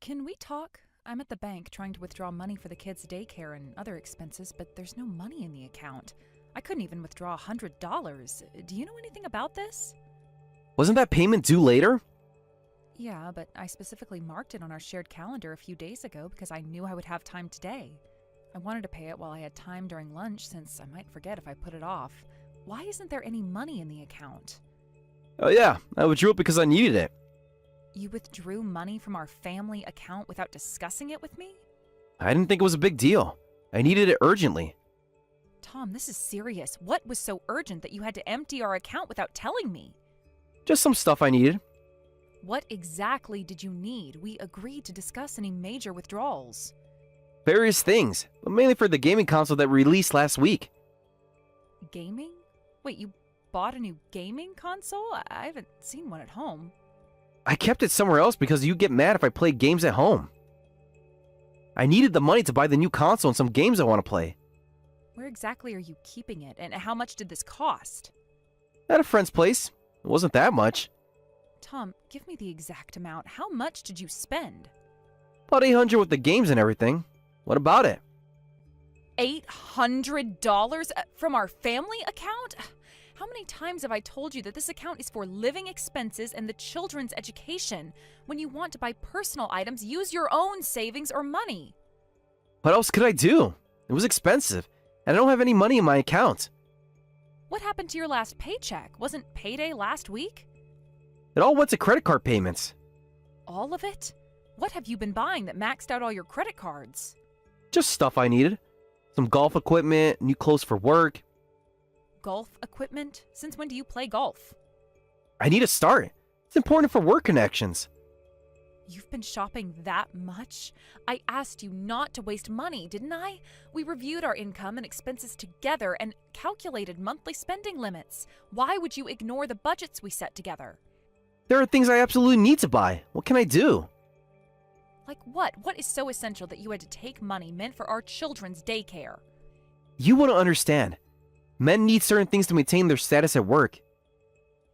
Can we talk? I'm at the bank trying to withdraw money for the kids' daycare and other expenses, but there's no money in the account. I couldn't even withdraw $100. Do you know anything about this? Wasn't that payment due later? Yeah, but I specifically marked it on our shared calendar a few days ago because I knew I would have time today. I wanted to pay it while I had time during lunch since I might forget if I put it off. Why isn't there any money in the account? Oh yeah, I withdrew it because I needed it. You withdrew money from our family account without discussing it with me? I didn't think it was a big deal. I needed it urgently. Tom, this is serious. What was so urgent that you had to empty our account without telling me? Just some stuff I needed. What exactly did you need? We agreed to discuss any major withdrawals. Various things, but mainly for the gaming console that released last week. Gaming? Wait, you bought a new gaming console? I haven't seen one at home. I kept it somewhere else because you get mad if I play games at home. I needed the money to buy the new console and some games I want to play. Where exactly are you keeping it, and how much did this cost? At a friend's place. It wasn't that much. Tom, give me the exact amount. How much did you spend? About $800 with the games and everything. What about it? $800 from our family account? How many times have I told you that this account is for living expenses and the children's education? When you want to buy personal items, use your own savings or money. What else could I do? It was expensive, and I don't have any money in my account. What happened to your last paycheck? Wasn't payday last week? It all went to credit card payments. All of it? What have you been buying that maxed out all your credit cards? Just stuff I needed. Some golf equipment, new clothes for work. Golf equipment? Since when do you play golf? I need to start. It's important for work connections. You've been shopping that much? I asked you not to waste money, didn't I? We reviewed our income and expenses together and calculated monthly spending limits. Why would you ignore the budgets we set together? There are things I absolutely need to buy. What can I do? Like what? What is so essential that you had to take money meant for our children's daycare? You wouldn't understand. Men need certain things to maintain their status at work.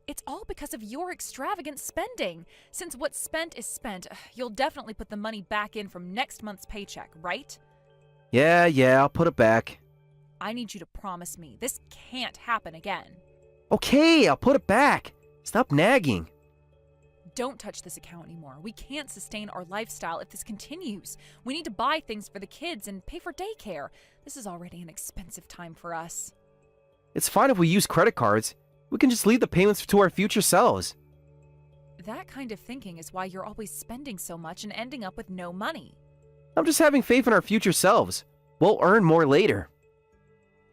It's all because of your extravagant spending. Since what's spent is spent, you'll definitely put the money back in from next month's paycheck, right? Yeah, I'll put it back. I need you to promise me this can't happen again. Okay, I'll put it back. Stop nagging. Don't touch this account anymore. We can't sustain our lifestyle if this continues. We need to buy things for the kids and pay for daycare. This is already an expensive time for us. It's fine if we use credit cards. We can just leave the payments to our future selves. That kind of thinking is why you're always spending so much and ending up with no money. I'm just having faith in our future selves. We'll earn more later.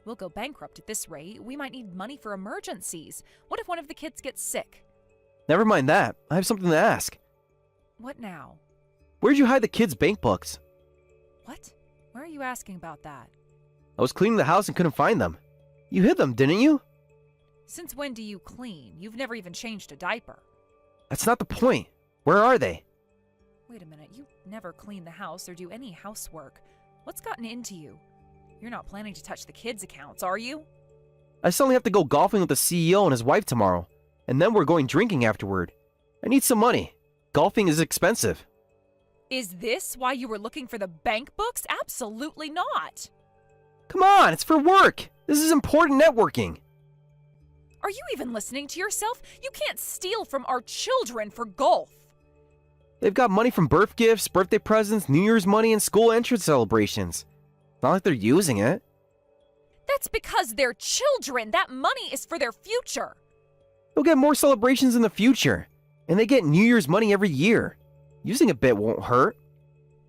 We'll go bankrupt at this rate. We might need money for emergencies. What if one of the kids gets sick? Never mind that. I have something to ask. What now? Where'd you hide the kids' bank books? What? Why are you asking about that? I was cleaning the house and couldn't find them. You hid them, didn't you? Since when do you clean? You've never even changed a diaper. That's not the point. Where are they? Wait a minute, you never clean the house or do any housework. What's gotten into you? You're not planning to touch the kids' accounts, are you? I suddenly have to go golfing with the CEO and his wife tomorrow. And then we're going drinking afterward. I need some money. Golfing is expensive. Is this why you were looking for the bank books? Absolutely not. Come on, it's for work. This is important networking. Are you even listening to yourself? You can't steal from our children for golf. They've got money from birth gifts, birthday presents, New Year's money, and school entrance celebrations. Not like they're using it. That's because they're children. That money is for their future. They'll get more celebrations in the future. And they get New Year's money every year. Using a bit won't hurt.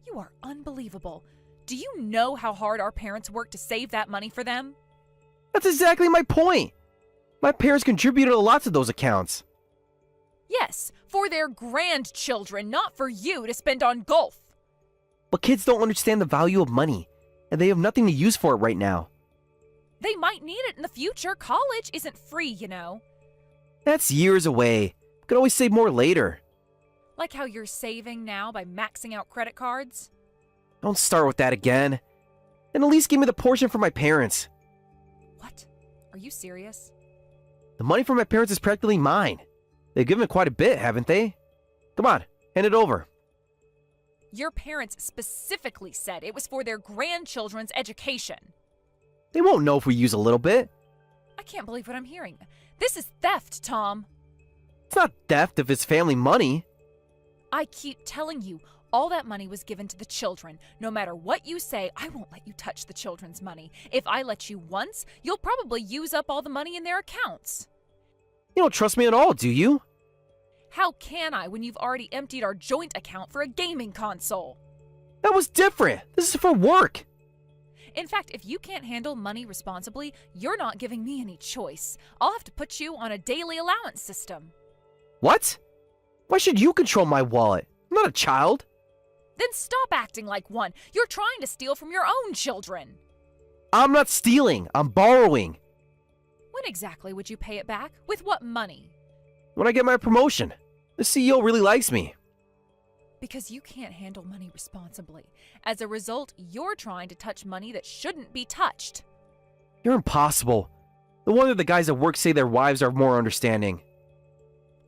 You are unbelievable. Do you know how hard our parents worked to save that money for them? That's exactly my point. My parents contributed a lot to those accounts. Yes, for their grandchildren, not for you to spend on golf. But kids don't understand the value of money, and they have nothing to use for it right now. They might need it in the future. College isn't free, you know. That's years away. We can always save more later. Like how you're saving now by maxing out credit cards? Don't start with that again. And at least give me the portion for my parents. What? Are you serious? The money from my parents is practically mine. They've given quite a bit, haven't they? Come on, hand it over. Your parents specifically said it was for their grandchildren's education. They won't know if we use a little bit. I can't believe what I'm hearing. This is theft, Tom. It's not theft if it's family money. I keep telling you, all that money was given to the children. No matter what you say, I won't let you touch the children's money. If I let you once, you'll probably use up all the money in their accounts. You don't trust me at all, do you? How can I when you've already emptied our joint account for a gaming console? That was different. This is for work. In fact, if you can't handle money responsibly, you're not giving me any choice. I'll have to put you on a daily allowance system. What? Why should you control my wallet? I'm not a child. Then stop acting like one. You're trying to steal from your own children. I'm not stealing. I'm borrowing. When exactly would you pay it back? With what money? When I get my promotion. The CEO really likes me. Because you can't handle money responsibly. As a result, you're trying to touch money that shouldn't be touched. You're impossible. No wonder the guys at work say their wives are more understanding.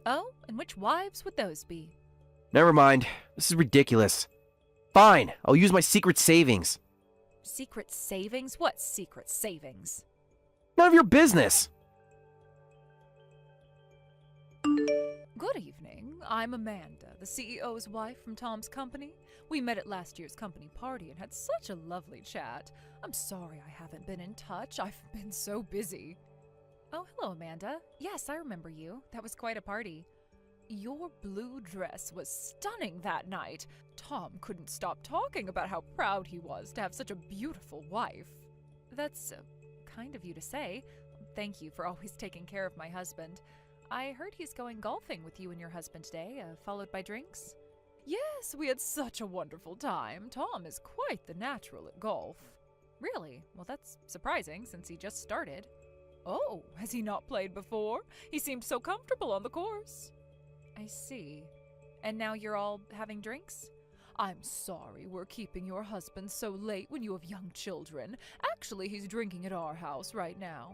Oh, and which wives would those be? Never mind. This is ridiculous. Fine, I'll use my secret savings. Secret savings? What secret savings? None of your business. Good evening. I'm Amanda, the CEO's wife from Tom's company. We met at last year's company party and had such a lovely chat. I'm sorry I haven't been in touch. I've been so busy. Oh, hello, Amanda. Yes, I remember you. That was quite a party. Your blue dress was stunning that night. Tom couldn't stop talking about how proud he was to have such a beautiful wife. That's kind of you to say. Thank you for always taking care of my husband. I heard he's going golfing with you and your husband today, followed by drinks. Yes, we had such a wonderful time. Tom is quite the natural at golf. Really? Well, that's surprising since he just started. Oh, has he not played before? He seemed so comfortable on the course. I see. And now you're all having drinks? I'm sorry we're keeping your husband so late when you have young children. Actually, he's drinking at our house right now.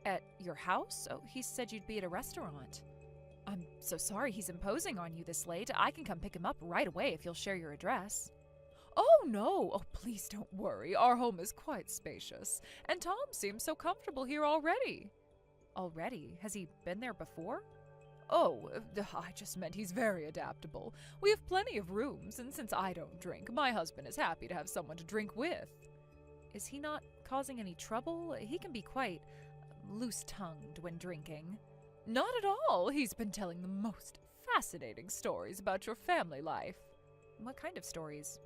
At your house? Oh, he said you'd be at a restaurant. I'm so sorry he's imposing on you this late. I can come pick him up right away if you'll share your address. Oh, no. Oh, please don't worry. Our home is quite spacious. And Tom seems so comfortable here already. Already? Has he been there before? Oh, I just meant he's very adaptable. We have plenty of rooms, and since I don't drink, my husband is happy to have someone to drink with. Is he not causing any trouble? He can be quite loose-tongued when drinking. Not at all. He's been telling the most fascinating stories about your family life. What kind of stories?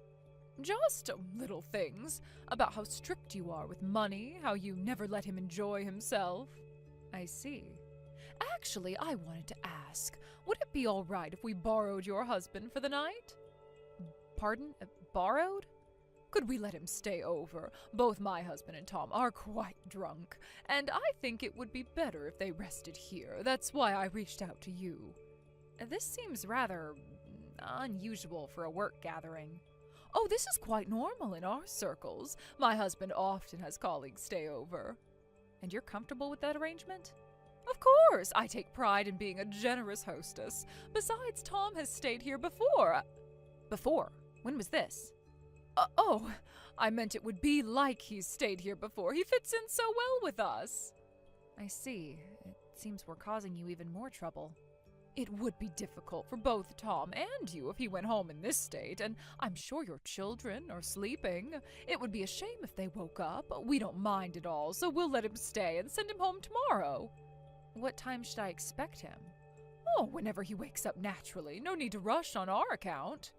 Just little things. About how strict you are with money, how you never let him enjoy himself. I see. Actually, I wanted to ask, would it be all right if we borrowed your husband for the night? Pardon? Borrowed? Could we let him stay over? Both my husband and Tom are quite drunk, and I think it would be better if they rested here. That's why I reached out to you. This seems rather unusual for a work gathering. Oh, this is quite normal in our circles. My husband often has colleagues stay over. And you're comfortable with that arrangement? Of course, I take pride in being a generous hostess. Besides, Tom has stayed here before. Before? When was this? Oh, I meant it would be like he's stayed here before. He fits in so well with us. I see. It seems we're causing you even more trouble. It would be difficult for both Tom and you if he went home in this state, and I'm sure your children are sleeping. It would be a shame if they woke up. We don't mind at all, so we'll let him stay and send him home tomorrow. What time should I expect him? Oh, whenever he wakes up naturally. No need to rush on our account.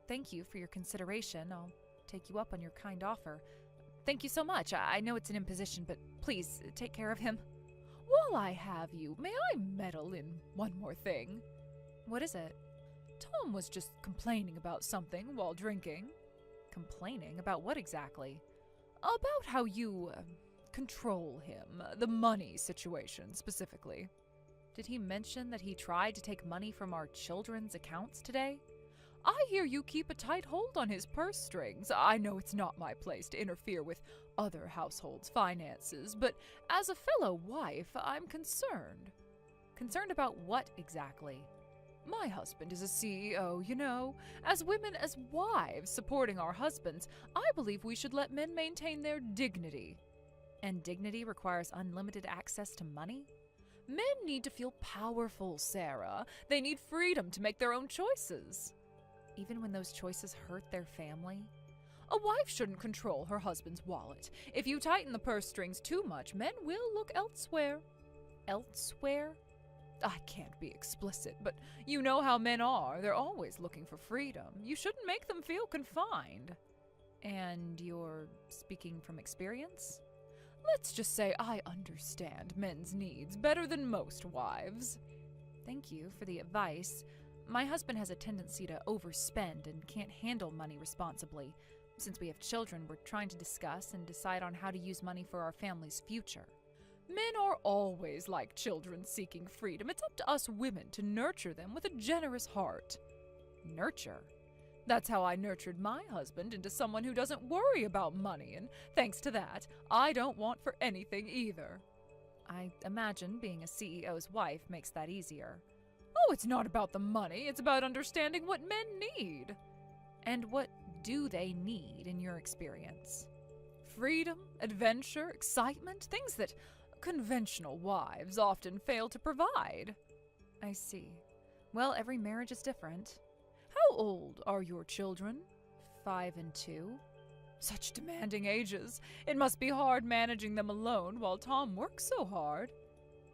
Thank you for your consideration. I'll take you up on your kind offer. Thank you so much. I know it's an imposition, but please take care of him. While I have you, may I meddle in one more thing? What is it? Tom was just complaining about something while drinking. Complaining? About what exactly? About how you control him, the money situation specifically. Did he mention that he tried to take money from our children's accounts today? I hear you keep a tight hold on his purse strings. I know it's not my place to interfere with other households' finances, but as a fellow wife, I'm concerned. Concerned about what exactly? My husband is a CEO, you know. As women, as wives supporting our husbands, I believe we should let men maintain their dignity. And dignity requires unlimited access to money? Men need to feel powerful, Sarah. They need freedom to make their own choices. Even when those choices hurt their family? A wife shouldn't control her husband's wallet. If you tighten the purse strings too much, men will look elsewhere. Elsewhere? I can't be explicit, but you know how men are. They're always looking for freedom. You shouldn't make them feel confined. And you're speaking from experience? Let's just say I understand men's needs better than most wives. Thank you for the advice. My husband has a tendency to overspend and can't handle money responsibly. Since we have children, we're trying to discuss and decide on how to use money for our family's future. Men are always like children seeking freedom. It's up to us women to nurture them with a generous heart. Nurture? That's how I nurtured my husband into someone who doesn't worry about money, and thanks to that, I don't want for anything either. I imagine being a CEO's wife makes that easier. Oh, it's not about the money, it's about understanding what men need. And what do they need in your experience? Freedom, adventure, excitement, things that conventional wives often fail to provide. I see. Well, every marriage is different. How old are your children? 5 and 2? Such demanding ages. It must be hard managing them alone while Tom works so hard.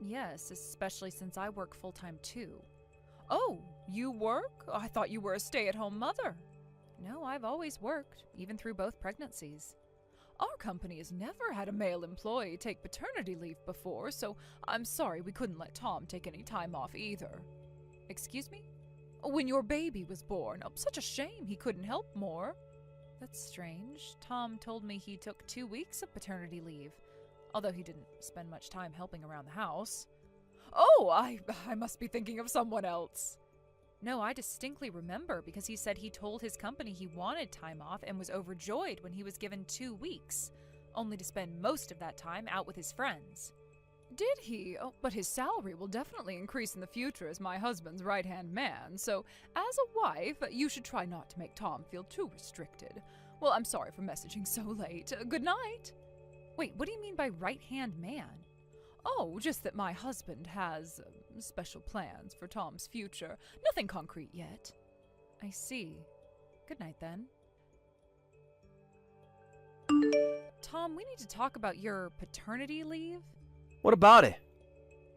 Yes, especially since I work full-time too. Oh, you work? I thought you were a stay-at-home mother. No, I've always worked, even through both pregnancies. Our company has never had a male employee take paternity leave before, so I'm sorry we couldn't let Tom take any time off either. Excuse me? When your baby was born, such a shame he couldn't help more. That's strange. Tom told me he took 2 weeks of paternity leave, although he didn't spend much time helping around the house. Oh, I must be thinking of someone else. No, I distinctly remember because he said he told his company he wanted time off and was overjoyed when he was given 2 weeks, only to spend most of that time out with his friends. Did he? Oh, but his salary will definitely increase in the future as my husband's right-hand man, so as a wife, you should try not to make Tom feel too restricted. Well, I'm sorry for messaging so late. Good night. Wait, what do you mean by right-hand man? Oh, just that my husband has special plans for Tom's future. Nothing concrete yet. I see. Good night, then. Tom, we need to talk about your paternity leave. What about it?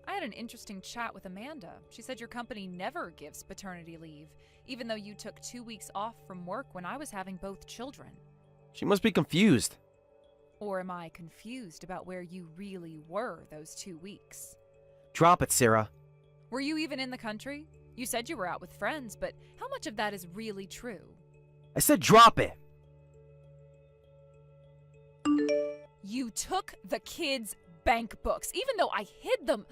I had an interesting chat with Amanda. She said your company never gives paternity leave, even though you took 2 weeks off from work when I was having both children. She must be confused. Or am I confused about where you really were those 2 weeks? Drop it, Sarah. Were you even in the country? You said you were out with friends, but how much of that is really true? I said drop it. You took the kids' bank books, even though I hid them.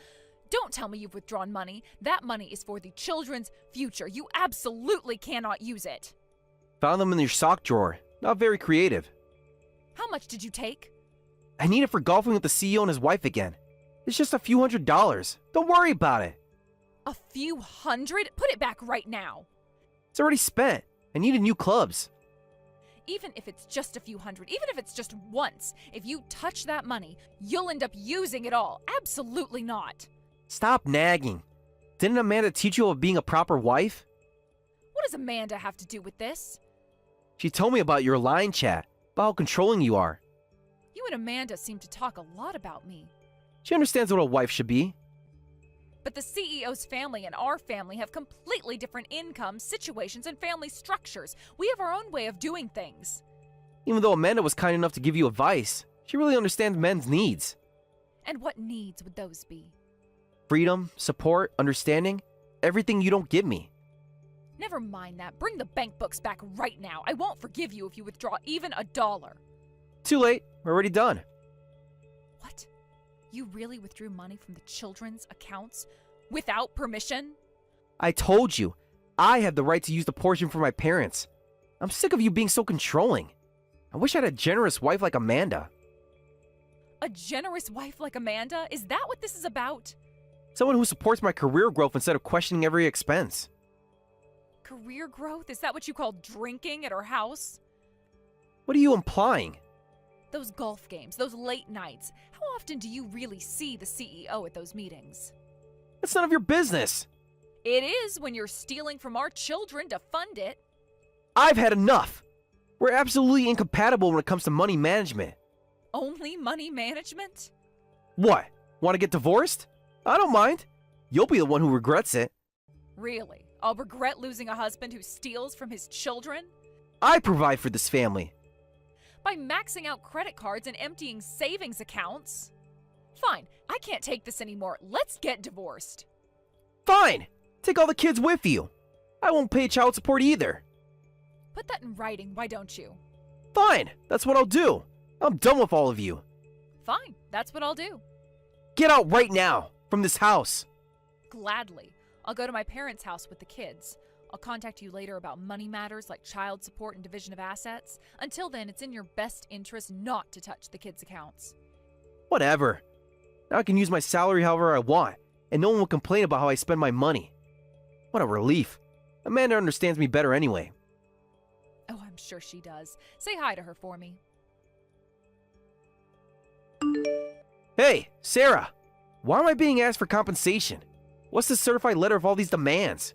Don't tell me you've withdrawn money. That money is for the children's future. You absolutely cannot use it. Found them in your sock drawer. Not very creative. How much did you take? I need it for golfing with the CEO and his wife again. It's just a few $100s. Don't worry about it. A few hundred? Put it back right now. It's already spent. I needed new clubs. Even if it's just a few hundred, even if it's just once, if you touch that money, you'll end up using it all. Absolutely not. Stop nagging. Didn't Amanda teach you about being a proper wife? What does Amanda have to do with this? She told me about your line chat, about how controlling you are. You and Amanda seem to talk a lot about me. She understands what a wife should be. But the CEO's family and our family have completely different incomes, situations, and family structures. We have our own way of doing things. Even though Amanda was kind enough to give you advice, she really understands men's needs. And what needs would those be? Freedom, support, understanding, everything you don't give me. Never mind that. Bring the bank books back right now. I won't forgive you if you withdraw even $1. Too late. We're already done. What? You really withdrew money from the children's accounts without permission? I told you, I have the right to use the portion for my parents. I'm sick of you being so controlling. I wish I had a generous wife like Amanda. A generous wife like Amanda? Is that what this is about? Someone who supports my career growth instead of questioning every expense. Career growth? Is that what you call drinking at her house? What are you implying? Those golf games, those late nights. How often do you really see the CEO at those meetings? That's none of your business. It is when you're stealing from our children to fund it. I've had enough. We're absolutely incompatible when it comes to money management. Only money management? What? Want to get divorced? I don't mind. You'll be the one who regrets it. Really? I'll regret losing a husband who steals from his children? I provide for this family. By maxing out credit cards and emptying savings accounts? Fine, I can't take this anymore. Let's get divorced. Fine. Take all the kids with you. I won't pay child support either. Put that in writing, why don't you? Fine. That's what I'll do. I'm done with all of you. Fine, that's what I'll do. Get out right now from this house. Gladly. I'll go to my parents' house with the kids. I'll contact you later about money matters like child support and division of assets. Until then, it's in your best interest not to touch the kids' accounts. Whatever. Now I can use my salary however I want, and no one will complain about how I spend my money. What a relief. Amanda understands me better anyway. Oh, I'm sure she does. Say hi to her for me. Hey, Sarah. Why am I being asked for compensation? What's the certified letter of all these demands?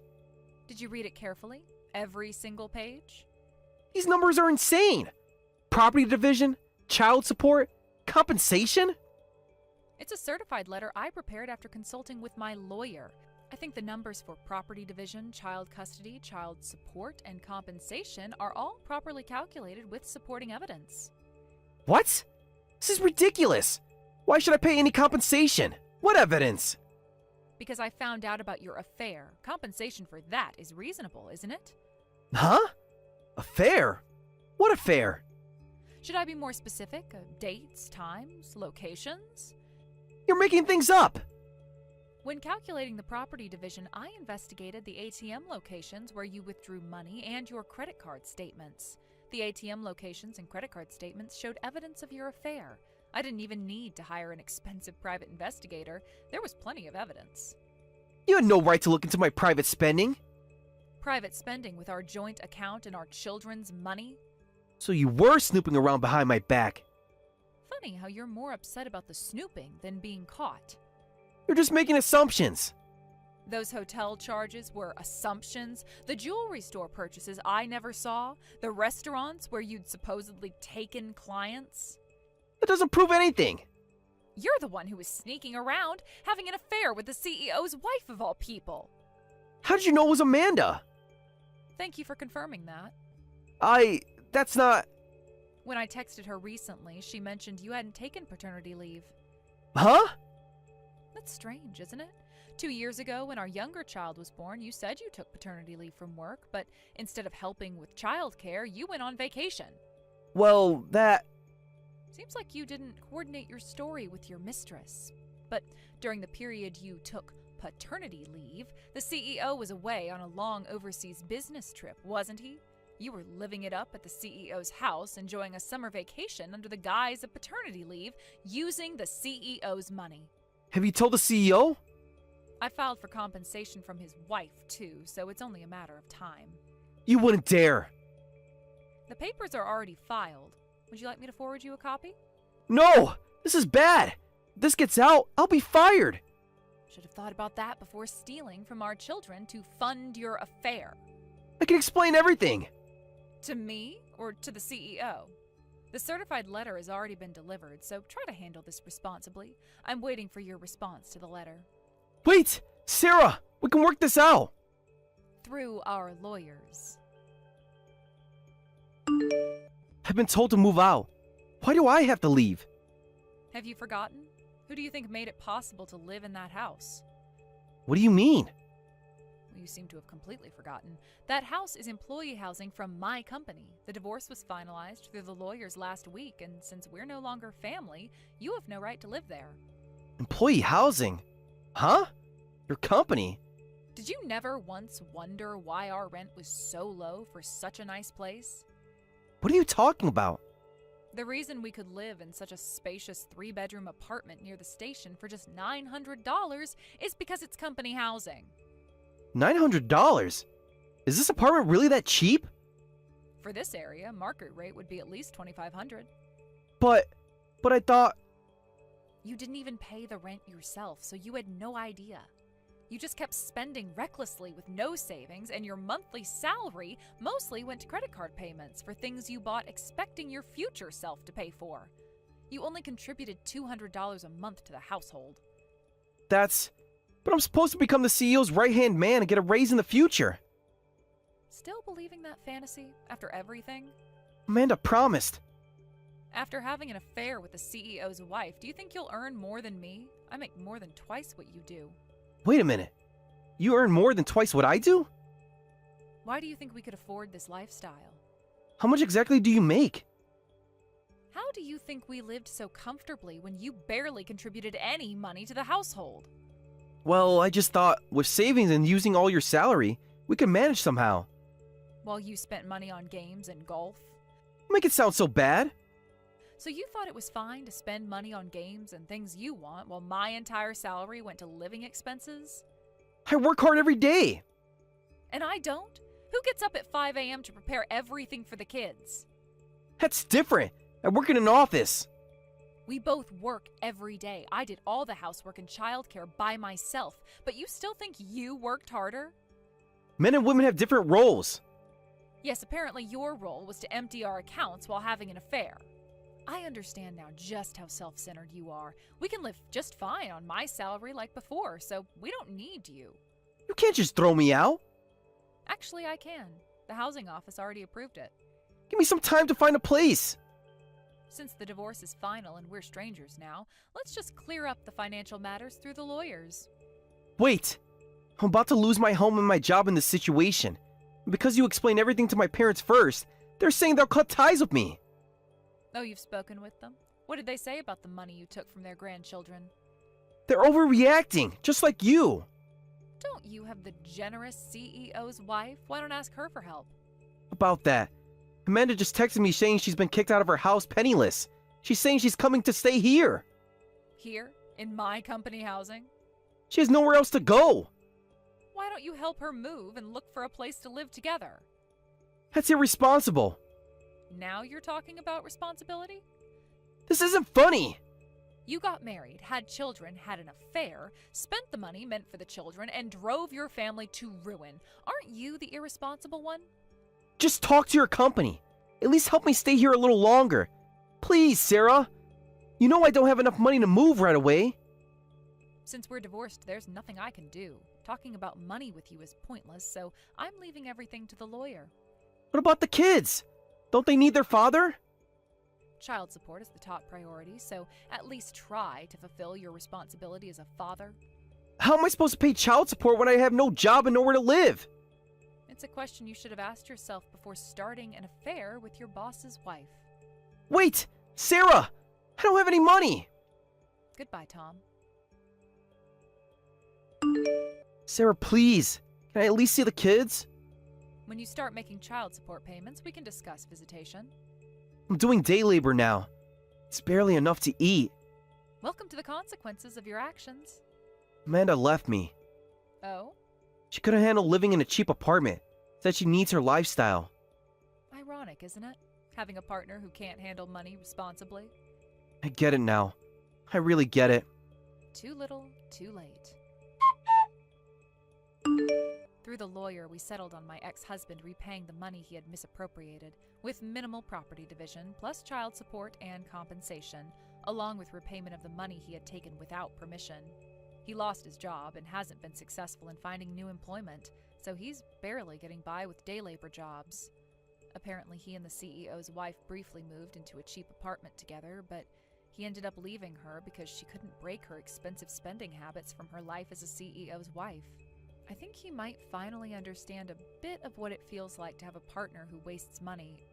Did you read it carefully? Every single page? These numbers are insane. Property division, child support, compensation? It's a certified letter I prepared after consulting with my lawyer. I think the numbers for property division, child custody, child support, and compensation are all properly calculated with supporting evidence. What? This is ridiculous. Why should I pay any compensation? What evidence? Because I found out about your affair. Compensation for that is reasonable, isn't it? Huh? Affair? What affair? Should I be more specific? Dates, times, locations? You're making things up. When calculating the property division, I investigated the ATM locations where you withdrew money and your credit card statements. The ATM locations and credit card statements showed evidence of your affair. I didn't even need to hire an expensive private investigator. There was plenty of evidence. You had no right to look into my private spending. Private spending with our joint account and our children's money? So you were snooping around behind my back. Funny how you're more upset about the snooping than being caught. You're just making assumptions. Those hotel charges were assumptions. The jewelry store purchases I never saw. The restaurants where you'd supposedly taken clients. That doesn't prove anything. You're the one who was sneaking around, having an affair with the CEO's wife of all people. How did you know it was Amanda? Thank you for confirming that. That's not... When I texted her recently, she mentioned you hadn't taken paternity leave. Huh? That's strange, isn't it? 2 years ago, when our younger child was born, you said you took paternity leave from work, but instead of helping with childcare, you went on vacation. Well, that... Seems like you didn't coordinate your story with your mistress. But during the period you took paternity leave, the CEO was away on a long overseas business trip, wasn't he? You were living it up at the CEO's house, enjoying a summer vacation under the guise of paternity leave, using the CEO's money. Have you told the CEO? I filed for compensation from his wife, too, so it's only a matter of time. You wouldn't dare. The papers are already filed. Would you like me to forward you a copy? No! This is bad! If this gets out, I'll be fired! Should have thought about that before stealing from our children to fund your affair. I can explain everything! To me or to the CEO? The certified letter has already been delivered, so try to handle this responsibly. I'm waiting for your response to the letter. Wait! Sarah! We can work this out! Through our lawyers. I've been told to move out. Why do I have to leave? Have you forgotten? Who do you think made it possible to live in that house? What do you mean? Well, you seem to have completely forgotten. That house is employee housing from my company. The divorce was finalized through the lawyers last week, and since we're no longer family, you have no right to live there. Employee housing? Huh? Your company? Did you never once wonder why our rent was so low for such a nice place? What are you talking about? The reason we could live in such a spacious 3-bedroom apartment near the station for just $900 is because it's company housing. $900? Is this apartment really that cheap? For this area, market rate would be at least $2,500. But I thought... You didn't even pay the rent yourself, so you had no idea. You just kept spending recklessly with no savings, and your monthly salary mostly went to credit card payments for things you bought expecting your future self to pay for. You only contributed $200 a month to the household. But I'm supposed to become the CEO's right-hand man and get a raise in the future. Still believing that fantasy after everything? Amanda promised. After having an affair with the CEO's wife, do you think you'll earn more than me? I make more than twice what you do. Wait a minute. You earn more than twice what I do? Why do you think we could afford this lifestyle? How much exactly do you make? How do you think we lived so comfortably when you barely contributed any money to the household? Well, I just thought, with savings and using all your salary, we could manage somehow. While you spent money on games and golf? Make it sound so bad. So you thought it was fine to spend money on games and things you want while my entire salary went to living expenses? I work hard every day. And I don't? Who gets up at 5 a.m. to prepare everything for the kids? That's different. I work in an office. We both work every day. I did all the housework and childcare by myself, but you still think you worked harder? Men and women have different roles. Yes, apparently your role was to empty our accounts while having an affair. I understand now just how self-centered you are. We can live just fine on my salary like before, so we don't need you. You can't just throw me out. Actually, I can. The housing office already approved it. Give me some time to find a place. Since the divorce is final and we're strangers now, let's just clear up the financial matters through the lawyers. Wait. I'm about to lose my home and my job in this situation. And because you explained everything to my parents first, they're saying they'll cut ties with me. Oh, you've spoken with them? What did they say about the money you took from their grandchildren? They're overreacting, just like you. Don't you have the generous CEO's wife? Why don't ask her for help? About that. Amanda just texted me saying she's been kicked out of her house penniless. She's saying she's coming to stay here. Here? In my company housing? She has nowhere else to go. Why don't you help her move and look for a place to live together? That's irresponsible. Now you're talking about responsibility? This isn't funny. You got married, had children, had an affair, spent the money meant for the children, and drove your family to ruin. Aren't you the irresponsible one? Just talk to your company. At least help me stay here a little longer. Please, Sarah. You know I don't have enough money to move right away. Since we're divorced, there's nothing I can do. Talking about money with you is pointless, so I'm leaving everything to the lawyer. What about the kids? Don't they need their father? Child support is the top priority, so at least try to fulfill your responsibility as a father. How am I supposed to pay child support when I have no job and nowhere to live? It's a question you should have asked yourself before starting an affair with your boss's wife. Wait! Sarah! I don't have any money! Goodbye, Tom. Sarah, please. Can I at least see the kids? When you start making child support payments, we can discuss visitation. I'm doing day labor now. It's barely enough to eat. Welcome to the consequences of your actions. Amanda left me. Oh? She couldn't handle living in a cheap apartment. Said she needs her lifestyle. Ironic, isn't it? Having a partner who can't handle money responsibly. I get it now. I really get it. Too little, too late. Through the lawyer, we settled on my ex-husband repaying the money he had misappropriated, with minimal property division, plus child support and compensation, along with repayment of the money he had taken without permission. He lost his job and hasn't been successful in finding new employment, so he's barely getting by with day labor jobs. Apparently he and the CEO's wife briefly moved into a cheap apartment together, but he ended up leaving her because she couldn't break her expensive spending habits from her life as a CEO's wife. I think he might finally understand a bit of what it feels like to have a partner who wastes money,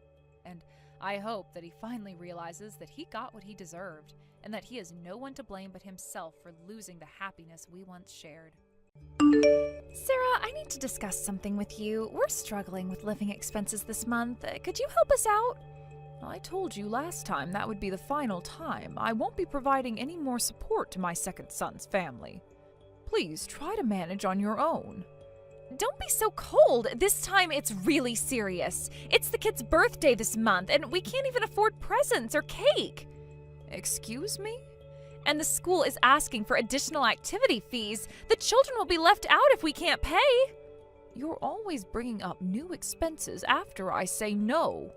and I hope that he finally realizes that he got what he deserved, and that he has no one to blame but himself for losing the happiness we once shared. Sarah, I need to discuss something with you. We're struggling with living expenses this month. Could you help us out? I told you last time that would be the final time. I won't be providing any more support to my second son's family. Please try to manage on your own. Don't be so cold. This time it's really serious. It's the kid's birthday this month, and we can't even afford presents or cake. Excuse me? And the school is asking for additional activity fees. The children will be left out if we can't pay. You're always bringing up new expenses after I say no.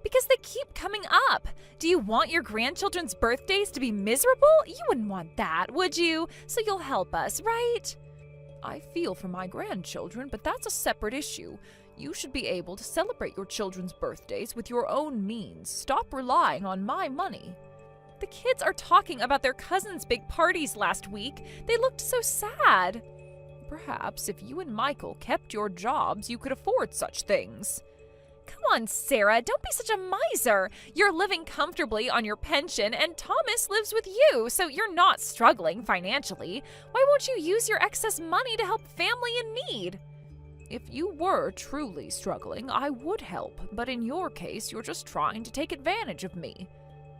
Because they keep coming up. Do you want your grandchildren's birthdays to be miserable? You wouldn't want that, would you? So you'll help us, right? I feel for my grandchildren, but that's a separate issue. You should be able to celebrate your children's birthdays with your own means. Stop relying on my money. The kids are talking about their cousins' big parties last week. They looked so sad. Perhaps if you and Michael kept your jobs, you could afford such things. Come on, Sarah, don't be such a miser. You're living comfortably on your pension, and Thomas lives with you, so you're not struggling financially. Why won't you use your excess money to help family in need? If you were truly struggling, I would help, but in your case, you're just trying to take advantage of me.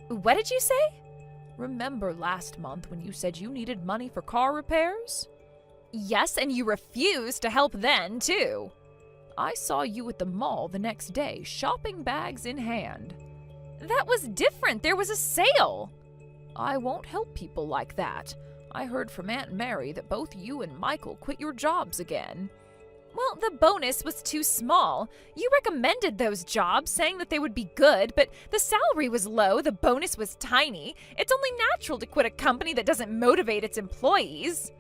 What did you say? Remember last month when you said you needed money for car repairs? Yes, and you refused to help then, too. I saw you at the mall the next day, shopping bags in hand. That was different. There was a sale. I won't help people like that. I heard from Aunt Mary that both you and Michael quit your jobs again. Well, the bonus was too small. You recommended those jobs, saying that they would be good, but the salary was low, the bonus was tiny. It's only natural to quit a company that doesn't motivate its employees.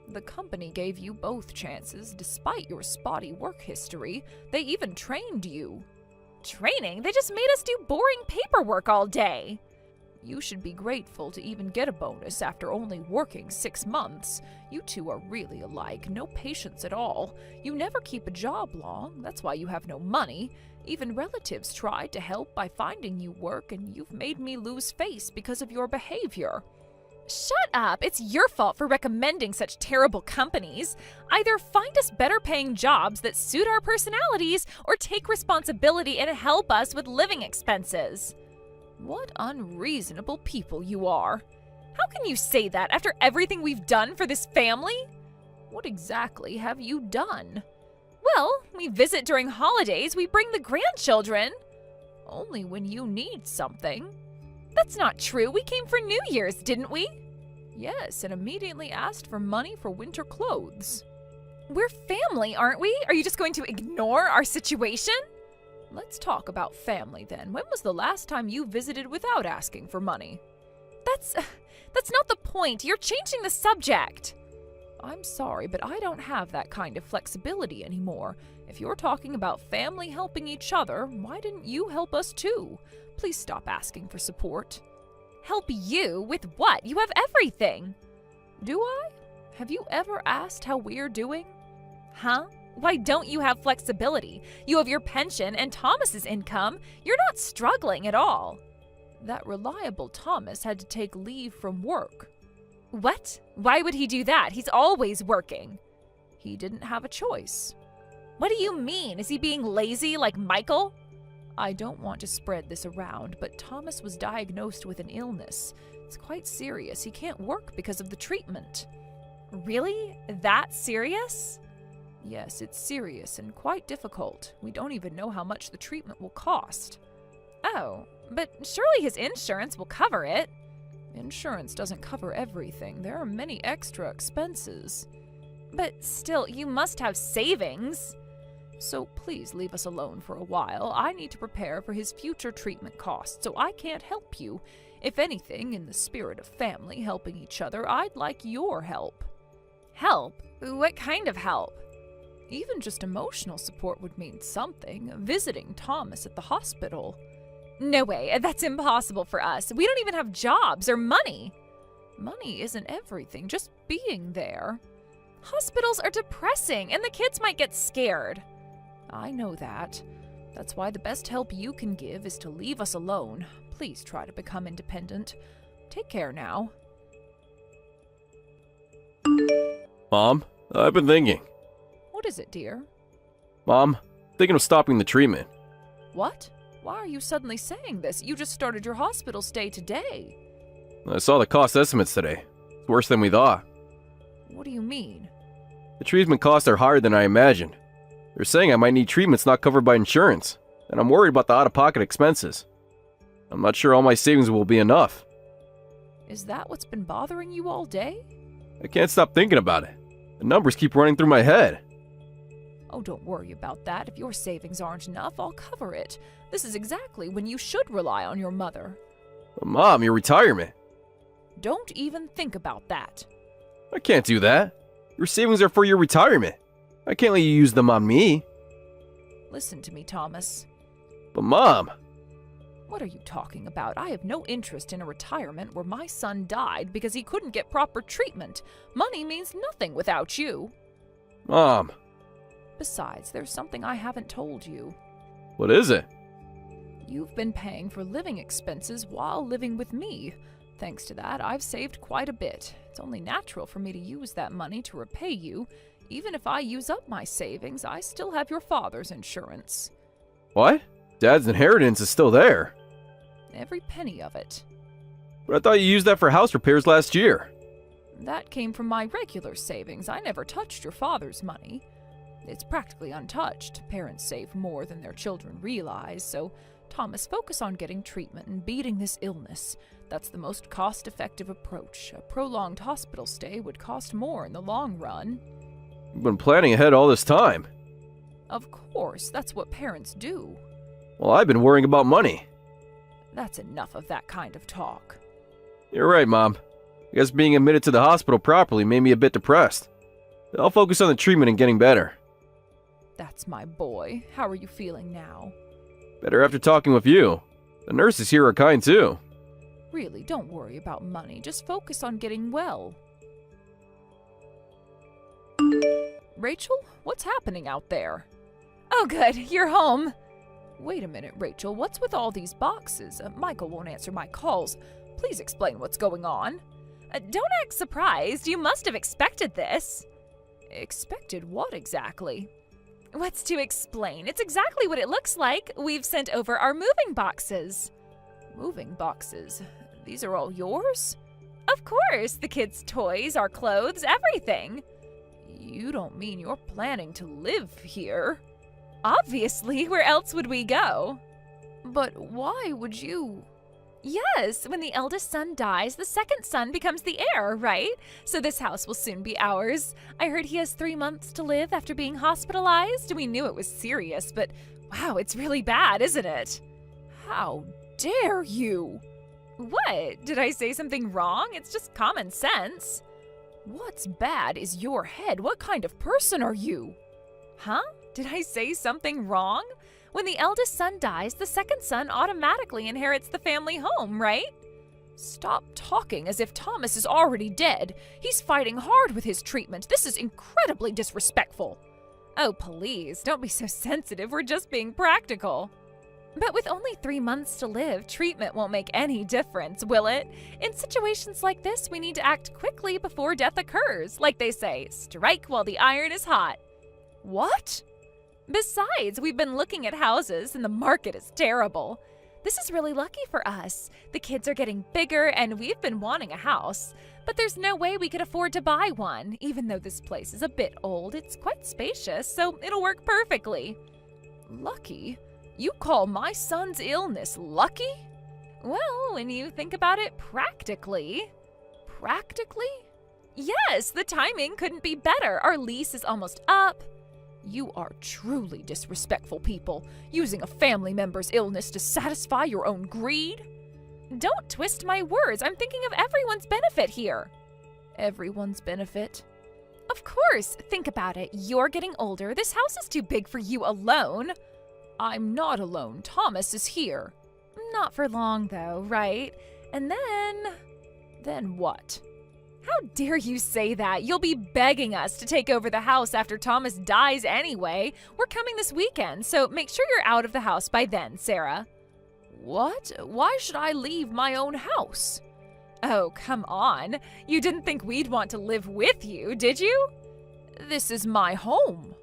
The company gave you both chances, despite your spotty work history. They even trained you. Training? They just made us do boring paperwork all day. You should be grateful to even get a bonus after only working 6 months. You two are really alike, no patience at all. You never keep a job long, that's why you have no money. Even relatives tried to help by finding you work, and you've made me lose face because of your behavior. Shut up! It's your fault for recommending such terrible companies. Either find us better paying jobs that suit our personalities, or take responsibility and help us with living expenses. What unreasonable people you are. How can you say that after everything we've done for this family? What exactly have you done? Well, we visit during holidays, we bring the grandchildren. Only when you need something. That's not true. We came for New Year's, didn't we? Yes, and immediately asked for money for winter clothes. We're family, aren't we? Are you just going to ignore our situation? Let's talk about family then. When was the last time you visited without asking for money? That's not the point. You're changing the subject. I'm sorry, but I don't have that kind of flexibility anymore. If you're talking about family helping each other, why didn't you help us too? Please stop asking for support. Help you? With what? You have everything. Do I? Have you ever asked how we're doing? Huh? Why don't you have flexibility? You have your pension and Thomas's income. You're not struggling at all. That reliable Thomas had to take leave from work. What? Why would he do that? He's always working. He didn't have a choice. What do you mean? Is he being lazy like Michael? I don't want to spread this around, but Thomas was diagnosed with an illness. It's quite serious. He can't work because of the treatment. Really? That serious? Yes, it's serious and quite difficult. We don't even know how much the treatment will cost. Oh, but surely his insurance will cover it. Insurance doesn't cover everything. There are many extra expenses. But still, you must have savings. So please leave us alone for a while. I need to prepare for his future treatment costs, so I can't help you. If anything, in the spirit of family helping each other, I'd like your help. Help? What kind of help? Even just emotional support would mean something. Visiting Thomas at the hospital. No way, that's impossible for us. We don't even have jobs or money. Money isn't everything, just being there. Hospitals are depressing, and the kids might get scared. I know that. That's why the best help you can give is to leave us alone. Please try to become independent. Take care now. Mom, I've been thinking. What is it, dear? Mom, thinking of stopping the treatment. What? Why are you suddenly saying this? You just started your hospital stay today. I saw the cost estimates today. It's worse than we thought. What do you mean? The treatment costs are higher than I imagined. They're saying I might need treatments not covered by insurance, and I'm worried about the out-of-pocket expenses. I'm not sure all my savings will be enough. Is that what's been bothering you all day? I can't stop thinking about it. The numbers keep running through my head. Oh, don't worry about that. If your savings aren't enough, I'll cover it. This is exactly when you should rely on your mother. But Mom, your retirement. Don't even think about that. I can't do that. Your savings are for your retirement. I can't let you use them on me. Listen to me, Thomas. But Mom... What are you talking about? I have no interest in a retirement where my son died because he couldn't get proper treatment. Money means nothing without you. Mom... Besides, there's something I haven't told you. What is it? You've been paying for living expenses while living with me. Thanks to that, I've saved quite a bit. It's only natural for me to use that money to repay you. Even if I use up my savings, I still have your father's insurance. What? Dad's inheritance is still there. Every penny of it. But I thought you used that for house repairs last year. That came from my regular savings. I never touched your father's money. It's practically untouched. Parents save more than their children realize, so Thomas, focus on getting treatment and beating this illness. That's the most cost-effective approach. A prolonged hospital stay would cost more in the long run. You've been planning ahead all this time. Of course, that's what parents do. Well, I've been worrying about money. That's enough of that kind of talk. You're right, Mom. I guess being admitted to the hospital properly made me a bit depressed. I'll focus on the treatment and getting better. That's my boy. How are you feeling now? Better after talking with you. The nurses here are kind too. Really, don't worry about money. Just focus on getting well. Rachel, what's happening out there? Oh, good. You're home. Wait a minute, Rachel. What's with all these boxes? Michael won't answer my calls. Please explain what's going on. Don't act surprised. You must have expected this. Expected what exactly? What's to explain? It's exactly what it looks like. We've sent over our moving boxes. Moving boxes? These are all yours? Of course. The kids' toys, our clothes, everything. You don't mean you're planning to live here? Obviously. Where else would we go? But why would you? Yes, when the eldest son dies, the second son becomes the heir, right? So this house will soon be ours. I heard he has 3 months to live after being hospitalized. We knew it was serious, but wow, it's really bad, isn't it? How dare you? What? Did I say something wrong? It's just common sense. What's bad is your head. What kind of person are you? Huh? Did I say something wrong? When the eldest son dies, the second son automatically inherits the family home, right? Stop talking as if Thomas is already dead. He's fighting hard with his treatment. This is incredibly disrespectful. Oh, please, don't be so sensitive. We're just being practical. But with only 3 months to live, treatment won't make any difference, will it? In situations like this, we need to act quickly before death occurs. Like they say, strike while the iron is hot. What? Besides, we've been looking at houses and the market is terrible. This is really lucky for us. The kids are getting bigger and we've been wanting a house. But there's no way we could afford to buy one. Even though this place is a bit old, it's quite spacious, so it'll work perfectly. Lucky? You call my son's illness lucky? Well, when you think about it practically. Practically? Yes, the timing couldn't be better. Our lease is almost up. You are truly disrespectful people, using a family member's illness to satisfy your own greed. Don't twist my words. I'm thinking of everyone's benefit here. Everyone's benefit? Of course. Think about it. You're getting older. This house is too big for you alone. I'm not alone. Thomas is here. Not for long, though, right? And then... Then what? How dare you say that? You'll be begging us to take over the house after Thomas dies anyway. We're coming this weekend, so make sure you're out of the house by then, Sarah. What? Why should I leave my own house? Oh, come on. You didn't think we'd want to live with you, did you? This is my home.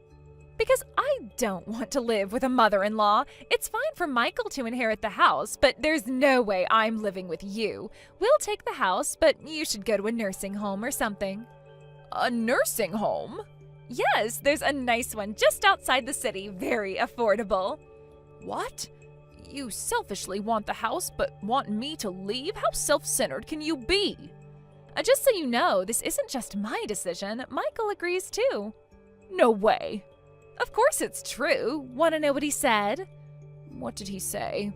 Because I don't want to live with a mother-in-law. It's fine for Michael to inherit the house, but there's no way I'm living with you. We'll take the house, but you should go to a nursing home or something. A nursing home? Yes, there's a nice one just outside the city, very affordable. What? You selfishly want the house, but want me to leave? How self-centered can you be? Just so you know, this isn't just my decision. Michael agrees too. No way. Of course it's true. Want to know what he said? What did he say?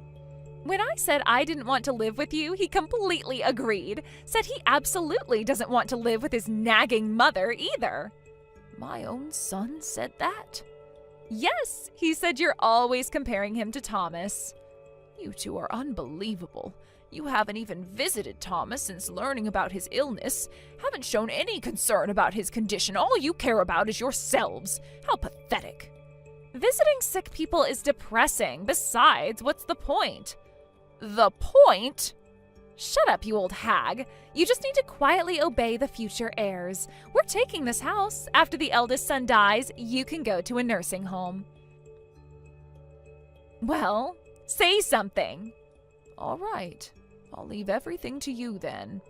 When I said I didn't want to live with you, he completely agreed. Said he absolutely doesn't want to live with his nagging mother either. My own son said that? Yes, he said you're always comparing him to Thomas. You two are unbelievable. You haven't even visited Thomas since learning about his illness, haven't shown any concern about his condition. All you care about is yourselves. How pathetic. Visiting sick people is depressing. Besides, what's the point? The point? Shut up, you old hag. You just need to quietly obey the future heirs. We're taking this house. After the eldest son dies, you can go to a nursing home. Well, say something. All right. I'll leave everything to you then.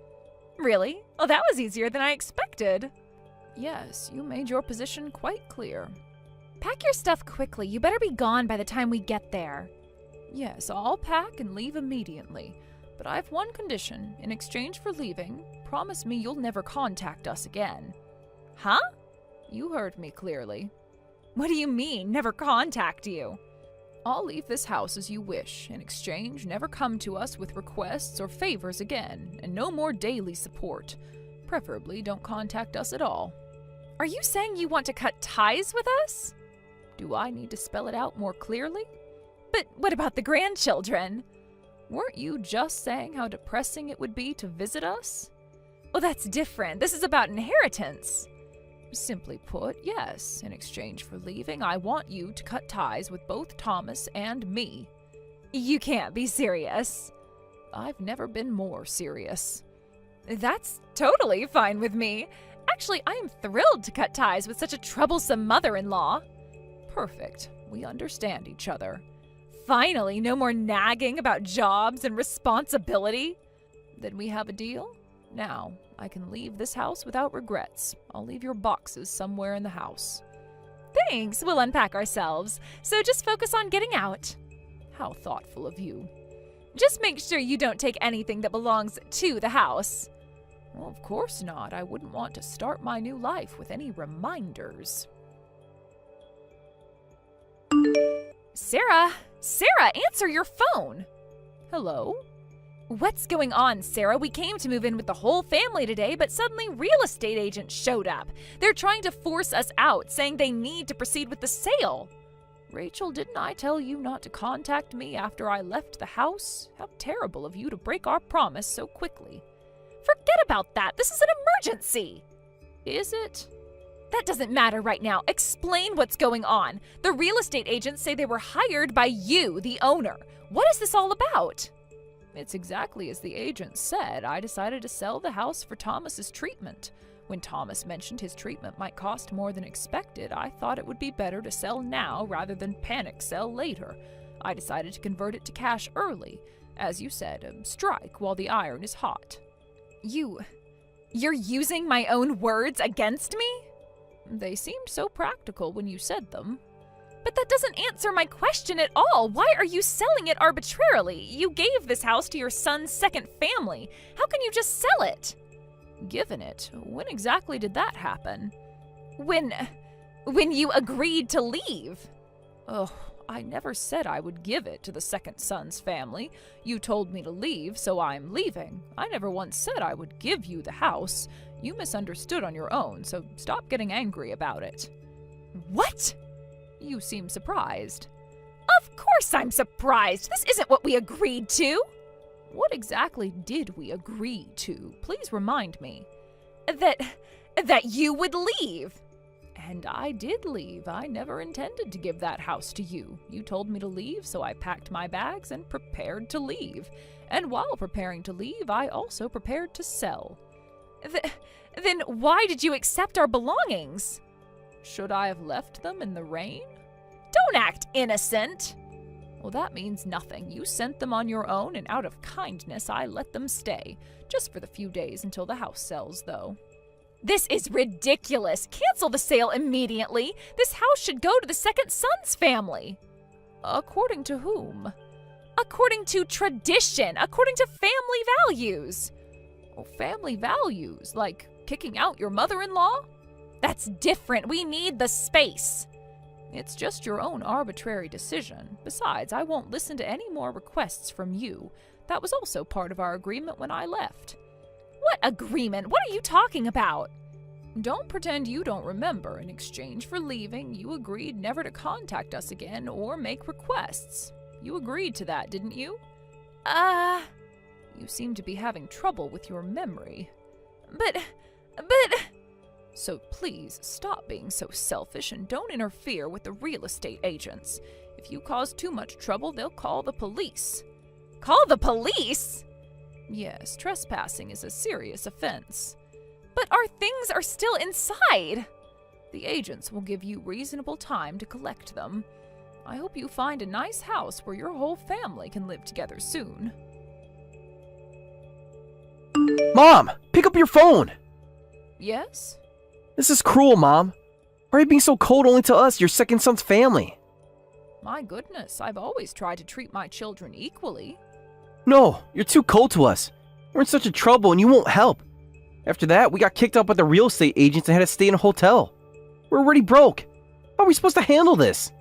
Really? Oh, that was easier than I expected. Yes, you made your position quite clear. Pack your stuff quickly. You better be gone by the time we get there. Yes, I'll pack and leave immediately. But I have one condition. In exchange for leaving, promise me you'll never contact us again. Huh? You heard me clearly. What do you mean, never contact you? I'll leave this house as you wish. In exchange, never come to us with requests or favors again, and no more daily support. Preferably, don't contact us at all. Are you saying you want to cut ties with us? Do I need to spell it out more clearly? But what about the grandchildren? Weren't you just saying how depressing it would be to visit us? Well, that's different. This is about inheritance. Simply put, yes. In exchange for leaving, I want you to cut ties with both Thomas and me. You can't be serious. I've never been more serious. That's totally fine with me. Actually, I am thrilled to cut ties with such a troublesome mother-in-law. Perfect. We understand each other. Finally, no more nagging about jobs and responsibility. Then we have a deal? Now, I can leave this house without regrets. I'll leave your boxes somewhere in the house. Thanks, we'll unpack ourselves. So just focus on getting out. How thoughtful of you. Just make sure you don't take anything that belongs to the house. Well, of course not. I wouldn't want to start my new life with any reminders. Sarah, answer your phone. Hello? What's going on, Sarah? We came to move in with the whole family today, but suddenly real estate agents showed up. They're trying to force us out, saying they need to proceed with the sale. Rachel, didn't I tell you not to contact me after I left the house? How terrible of you to break our promise so quickly. Forget about that. This is an emergency. Is it? That doesn't matter right now. Explain what's going on. The real estate agents say they were hired by you, the owner. What is this all about? It's exactly as the agent said. I decided to sell the house for Thomas's treatment. When Thomas mentioned his treatment might cost more than expected, I thought it would be better to sell now rather than panic sell later. I decided to convert it to cash early. As you said, strike while the iron is hot. You're using my own words against me? They seemed so practical when you said them. But that doesn't answer my question at all. Why are you selling it arbitrarily? You gave this house to your son's second family. How can you just sell it? Given it? When exactly did that happen? When you agreed to leave. Oh, I never said I would give it to the second son's family. You told me to leave, so I'm leaving. I never once said I would give you the house. You misunderstood on your own, so stop getting angry about it. What? You seem surprised. Of course I'm surprised. This isn't what we agreed to. What exactly did we agree to? Please remind me. That you would leave. And I did leave. I never intended to give that house to you. You told me to leave, so I packed my bags and prepared to leave. And while preparing to leave, I also prepared to sell. Then why did you accept our belongings? Should I have left them in the rain? Don't act innocent. Well, that means nothing. You sent them on your own, and out of kindness, I let them stay. Just for the few days until the house sells, though. This is ridiculous. Cancel the sale immediately. This house should go to the second son's family. According to whom? According to tradition, according to family values. Oh, family values? Like kicking out your mother-in-law? That's different. We need the space. It's just your own arbitrary decision. Besides, I won't listen to any more requests from you. That was also part of our agreement when I left. What agreement? What are you talking about? Don't pretend you don't remember. In exchange for leaving, you agreed never to contact us again or make requests. You agreed to that, didn't you? You seem to be having trouble with your memory. But... So please, stop being so selfish and don't interfere with the real estate agents. If you cause too much trouble, they'll call the police. Call the police? Yes, trespassing is a serious offense. But our things are still inside. The agents will give you reasonable time to collect them. I hope you find a nice house where your whole family can live together soon. Mom, pick up your phone! Yes? This is cruel, Mom. Why are you being so cold only to us, your second son's family? My goodness, I've always tried to treat my children equally. No, you're too cold to us. We're in such a trouble and you won't help. After that, we got kicked out by the real estate agents and had to stay in a hotel. We're already broke. How are we supposed to handle this?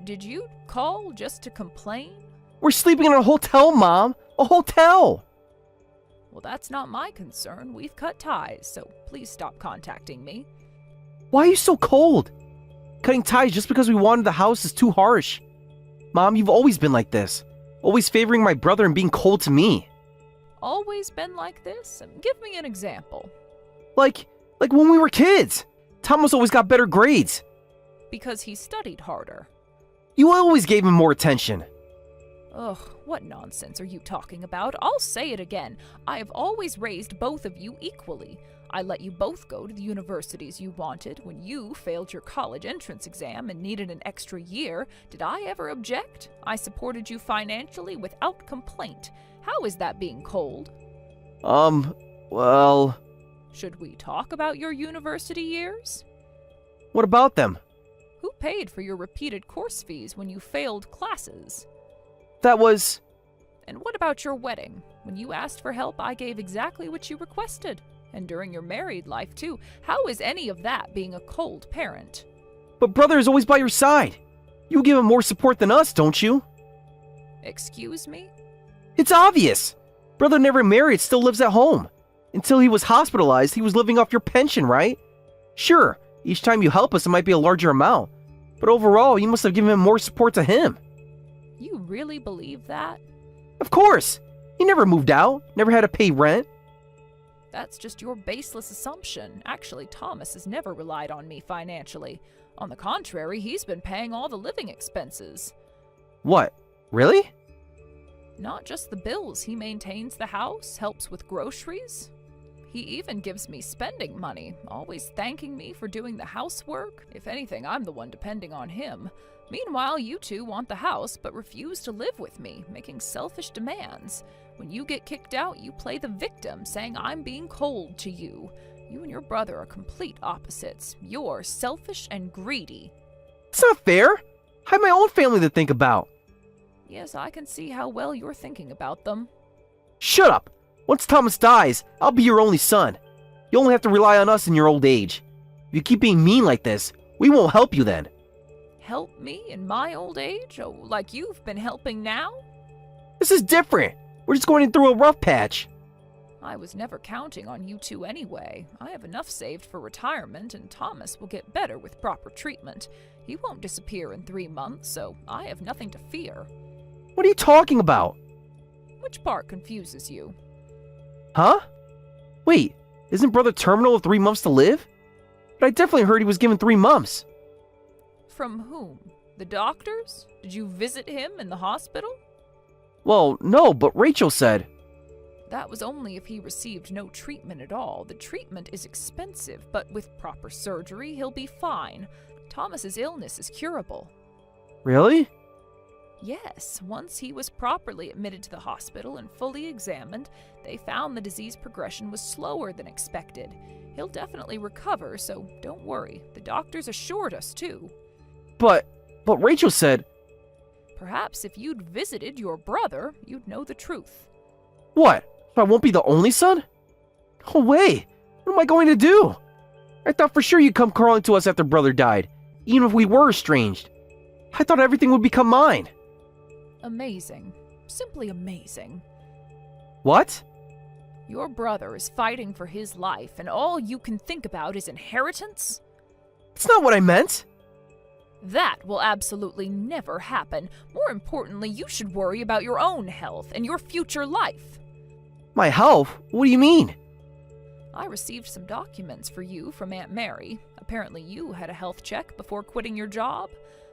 Did you call just to complain? We're sleeping in a hotel, Mom. A hotel! Well, that's not my concern. We've cut ties, so please stop contacting me. Why are you so cold? Cutting ties just because we wanted the house is too harsh. Mom, you've always been like this. Always favoring my brother and being cold to me. Always been like this? Give me an example. Like when we were kids. Thomas always got better grades. Because he studied harder. You always gave him more attention. Ugh, what nonsense are you talking about? I'll say it again. I have always raised both of you equally. I let you both go to the universities you wanted. When you failed your college entrance exam and needed an extra year, did I ever object? I supported you financially without complaint. How is that being cold? Well... Should we talk about your university years? What about them? Who paid for your repeated course fees when you failed classes? That was... And what about your wedding? When you asked for help, I gave exactly what you requested. And during your married life, too. How is any of that being a cold parent? But brother is always by your side. You give him more support than us, don't you? Excuse me? It's obvious. Brother never married, still lives at home. Until he was hospitalized, he was living off your pension, right? Sure, each time you help us, it might be a larger amount. But overall, you must have given him more support to him. You really believe that? Of course! He never moved out, never had to pay rent. That's just your baseless assumption. Actually, Thomas has never relied on me financially. On the contrary, he's been paying all the living expenses. What? Really? Not just the bills. He maintains the house, helps with groceries. He even gives me spending money, always thanking me for doing the housework. If anything, I'm the one depending on him. Meanwhile, you two want the house but refuse to live with me, making selfish demands. When you get kicked out, you play the victim, saying I'm being cold to you. You and your brother are complete opposites. You're selfish and greedy. It's not fair. I have my own family to think about. Yes, I can see how well you're thinking about them. Shut up! Once Thomas dies, I'll be your only son. You only have to rely on us in your old age. If you keep being mean like this, we won't help you then. Help me in my old age? Oh, like you've been helping now? This is different. We're just going through a rough patch. I was never counting on you two anyway. I have enough saved for retirement, and Thomas will get better with proper treatment. He won't disappear in 3 months, so I have nothing to fear. What are you talking about? Which part confuses you? Huh? Wait, isn't brother terminal with 3 months to live? But I definitely heard he was given 3 months. From whom? The doctors? Did you visit him in the hospital? Well, no, but Rachel said... That was only if he received no treatment at all. The treatment is expensive, but with proper surgery, he'll be fine. Thomas's illness is curable. Really? Yes, once he was properly admitted to the hospital and fully examined, they found the disease progression was slower than expected. He'll definitely recover, so don't worry. The doctors assured us too. But Rachel said... Perhaps if you'd visited your brother, you'd know the truth. What? So I won't be the only son? No way! What am I going to do? I thought for sure you'd come crawling to us after brother died, even if we were estranged. I thought everything would become mine. Amazing. Simply amazing. What? Your brother is fighting for his life, and all you can think about is inheritance? It's not what I meant. That will absolutely never happen. More importantly, you should worry about your own health and your future life. My health? What do you mean? I received some documents for you from Aunt Mary. Apparently you had a health check before quitting your job.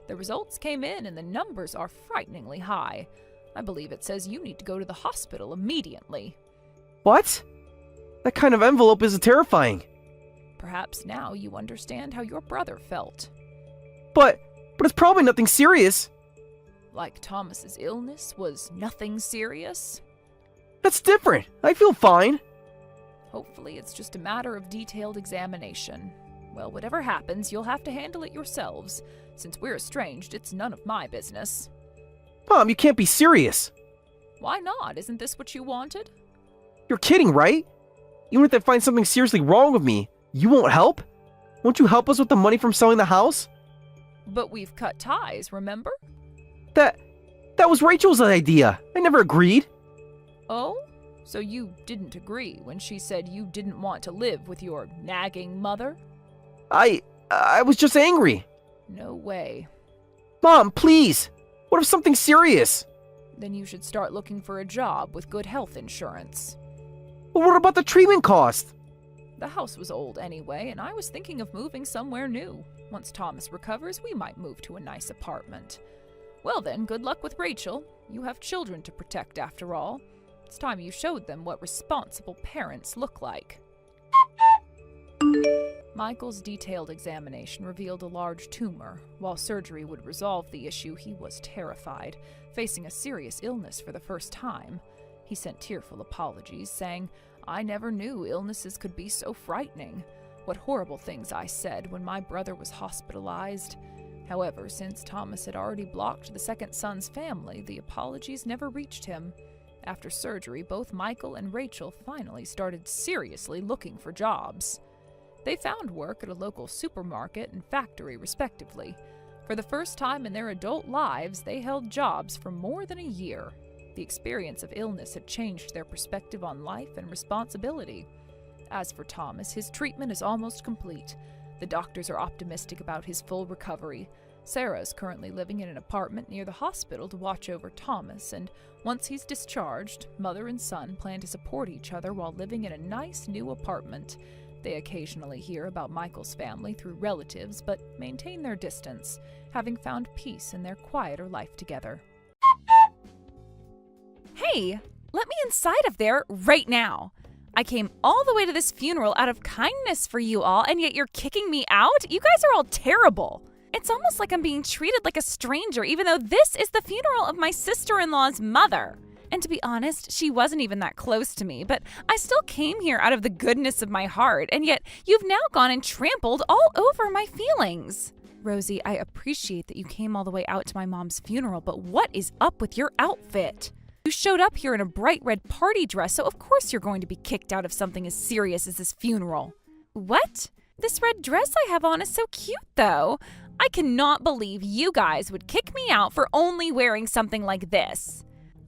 The results came in and the numbers are frighteningly high. I believe it says you need to go to the hospital immediately. What? That kind of envelope is terrifying. Perhaps now you understand how your brother felt. But it's probably nothing serious. Like Thomas's illness was nothing serious? That's different. I feel fine. Hopefully it's just a matter of detailed examination. Well, whatever happens, you'll have to handle it yourselves. Since we're estranged, it's none of my business. Mom, you can't be serious. Why not? Isn't this what you wanted? You're kidding, right? Even if they find something seriously wrong with me, you won't help? Won't you help us with the money from selling the house? But we've cut ties, remember? That was Rachel's idea. I never agreed. Oh? So you didn't agree when she said you didn't want to live with your nagging mother? I was just angry. No way. Mom, please. What if something's serious? Then you should start looking for a job with good health insurance. But what about the treatment cost? The house was old anyway, and I was thinking of moving somewhere new. Once Thomas recovers, we might move to a nice apartment. Well then, good luck with Rachel. You have children to protect after all. It's time you showed them what responsible parents look like. Michael's detailed examination revealed a large tumor. While surgery would resolve the issue, he was terrified, facing a serious illness for the first time. He sent tearful apologies, saying, "I never knew illnesses could be so frightening. What horrible things I said when my brother was hospitalized." However, since Thomas had already blocked the second son's family, the apologies never reached him. After surgery, both Michael and Rachel finally started seriously looking for jobs. They found work at a local supermarket and factory, respectively. For the first time in their adult lives, they held jobs for more than a year. The experience of illness had changed their perspective on life and responsibility. As for Thomas, his treatment is almost complete. The doctors are optimistic about his full recovery. Sarah is currently living in an apartment near the hospital to watch over Thomas, and once he's discharged, mother and son plan to support each other while living in a nice new apartment. They occasionally hear about Michael's family through relatives, but maintain their distance, having found peace in their quieter life together. Hey, let me inside of there right now. I came all the way to this funeral out of kindness for you all, and yet you're kicking me out? You guys are all terrible. It's almost like I'm being treated like a stranger, even though this is the funeral of my sister-in-law's mother. And to be honest, she wasn't even that close to me, but I still came here out of the goodness of my heart, and yet you've now gone and trampled all over my feelings. Rosie, I appreciate that you came all the way out to my mom's funeral, but what is up with your outfit? You showed up here in a bright red party dress, so of course you're going to be kicked out of something as serious as this funeral. What? This red dress I have on is so cute, though. I cannot believe you guys would kick me out for only wearing something like this.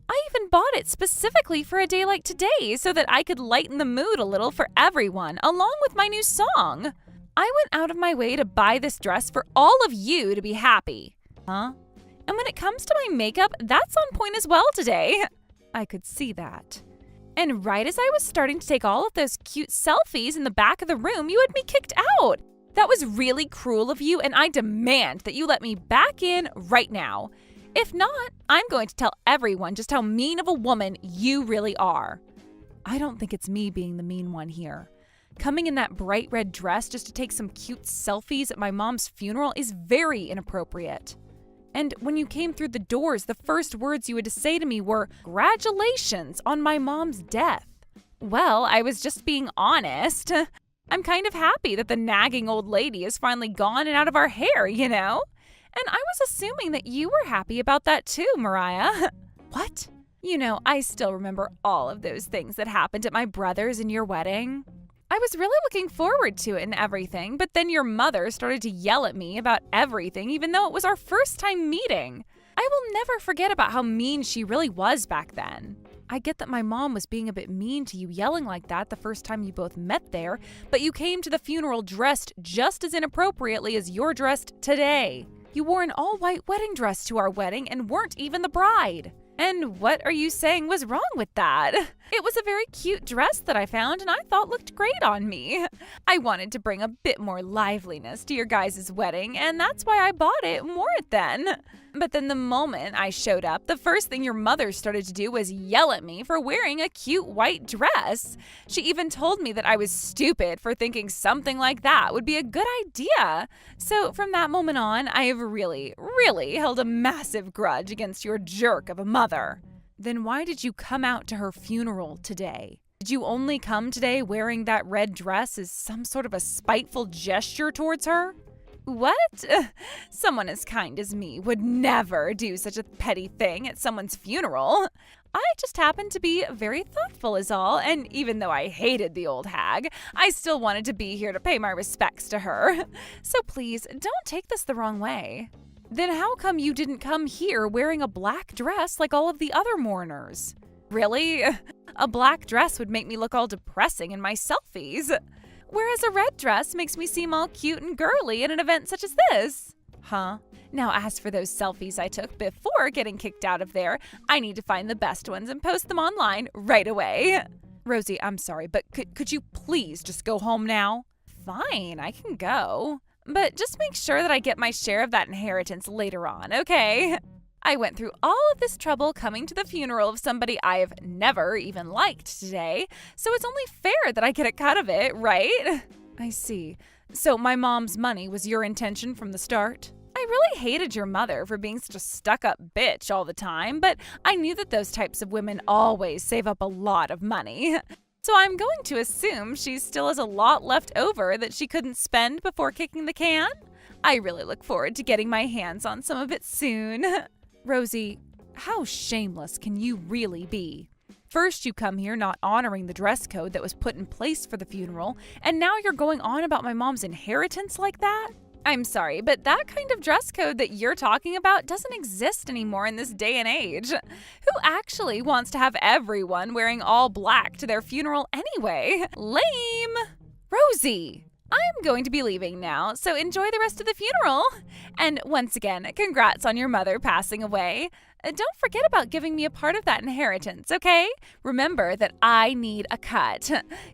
I even bought it specifically for a day like today so that I could lighten the mood a little for everyone, along with my new song. I went out of my way to buy this dress for all of you to be happy. Huh? And when it comes to my makeup, that's on point as well today. I could see that. And right as I was starting to take all of those cute selfies in the back of the room, you had me kicked out. That was really cruel of you, and I demand that you let me back in right now. If not, I'm going to tell everyone just how mean of a woman you really are. I don't think it's me being the mean one here. Coming in that bright red dress just to take some cute selfies at my mom's funeral is very inappropriate. And when you came through the doors, the first words you had to say to me were, "Congratulations on my mom's death." Well, I was just being honest. I'm kind of happy that the nagging old lady is finally gone and out of our hair, you know? And I was assuming that you were happy about that too, Mariah. What? You know, I still remember all of those things that happened at my brother's and your wedding. I was really looking forward to it and everything, but then your mother started to yell at me about everything, even though it was our first time meeting. I will never forget about how mean she really was back then. I get that my mom was being a bit mean to you yelling like that the first time you both met there, but you came to the funeral dressed just as inappropriately as you're dressed today. You wore an all-white wedding dress to our wedding and weren't even the bride. And what are you saying was wrong with that? It was a very cute dress that I found and I thought looked great on me. I wanted to bring a bit more liveliness to your guys' wedding, and that's why I bought it and wore it then. But then the moment I showed up, the first thing your mother started to do was yell at me for wearing a cute white dress. She even told me that I was stupid for thinking something like that would be a good idea. So from that moment on, I have really held a massive grudge against your jerk of a mother. Then why did you come out to her funeral today? Did you only come today wearing that red dress as some sort of a spiteful gesture towards her? What? Someone as kind as me would never do such a petty thing at someone's funeral. I just happened to be very thoughtful is all, and even though I hated the old hag, I still wanted to be here to pay my respects to her. So please, don't take this the wrong way. Then how come you didn't come here wearing a black dress like all of the other mourners? Really? A black dress would make me look all depressing in my selfies. Whereas a red dress makes me seem all cute and girly at an event such as this. Huh? Now as for those selfies I took before getting kicked out of there, I need to find the best ones and post them online right away. Rosie, I'm sorry, but could you please just go home now? Fine, I can go. But just make sure that I get my share of that inheritance later on, okay? I went through all of this trouble coming to the funeral of somebody I've never even liked today, so it's only fair that I get a cut of it, right? I see. So my mom's money was your intention from the start? I really hated your mother for being such a stuck-up bitch all the time, but I knew that those types of women always save up a lot of money. So I'm going to assume she still has a lot left over that she couldn't spend before kicking the can? I really look forward to getting my hands on some of it soon. Rosie, how shameless can you really be? First, you come here not honoring the dress code that was put in place for the funeral, and now you're going on about my mom's inheritance like that? I'm sorry, but that kind of dress code that you're talking about doesn't exist anymore in this day and age. Who actually wants to have everyone wearing all black to their funeral anyway? Lame! Rosie! I'm going to be leaving now, so enjoy the rest of the funeral. And once again, congrats on your mother passing away. Don't forget about giving me a part of that inheritance, okay? Remember that I need a cut.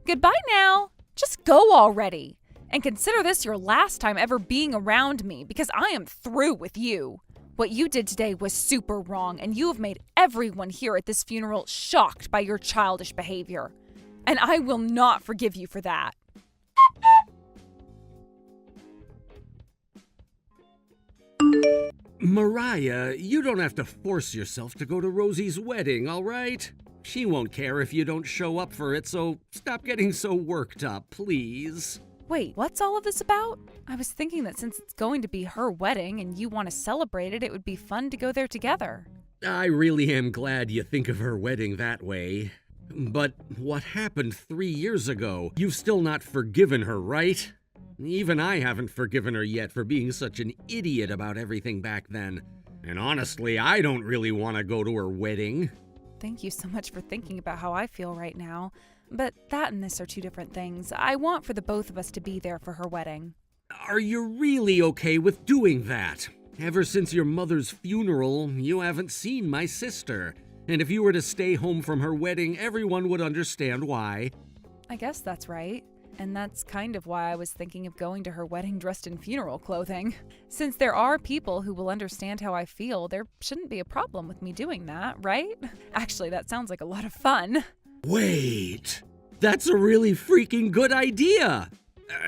Goodbye now. Just go already. And consider this your last time ever being around me, because I am through with you. What you did today was super wrong, and you have made everyone here at this funeral shocked by your childish behavior. And I will not forgive you for that. Mariah, you don't have to force yourself to go to Rosie's wedding, all right? She won't care if you don't show up for it, so stop getting so worked up, please. Wait, what's all of this about? I was thinking that since it's going to be her wedding and you want to celebrate it, it would be fun to go there together. I really am glad you think of her wedding that way. But what happened 3 years ago? You've still not forgiven her, right? Even I haven't forgiven her yet for being such an idiot about everything back then. And honestly, I don't really want to go to her wedding. Thank you so much for thinking about how I feel right now. But that and this are two different things. I want for the both of us to be there for her wedding. Are you really okay with doing that? Ever since your mother's funeral, you haven't seen my sister. And if you were to stay home from her wedding, everyone would understand why. I guess that's right. And that's kind of why I was thinking of going to her wedding dressed in funeral clothing. Since there are people who will understand how I feel, there shouldn't be a problem with me doing that, right? Actually, that sounds like a lot of fun. Wait, that's a really freaking good idea.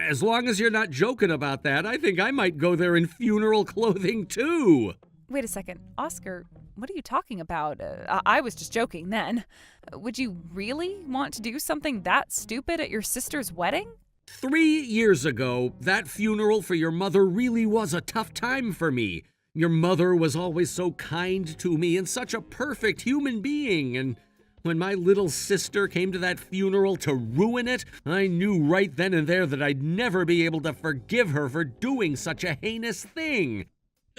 As long as you're not joking about that, I think I might go there in funeral clothing too. Wait a second, Oscar, what are you talking about? I was just joking then. Would you really want to do something that stupid at your sister's wedding? 3 years ago, that funeral for your mother really was a tough time for me. Your mother was always so kind to me and such a perfect human being, and when my little sister came to that funeral to ruin it, I knew right then and there that I'd never be able to forgive her for doing such a heinous thing.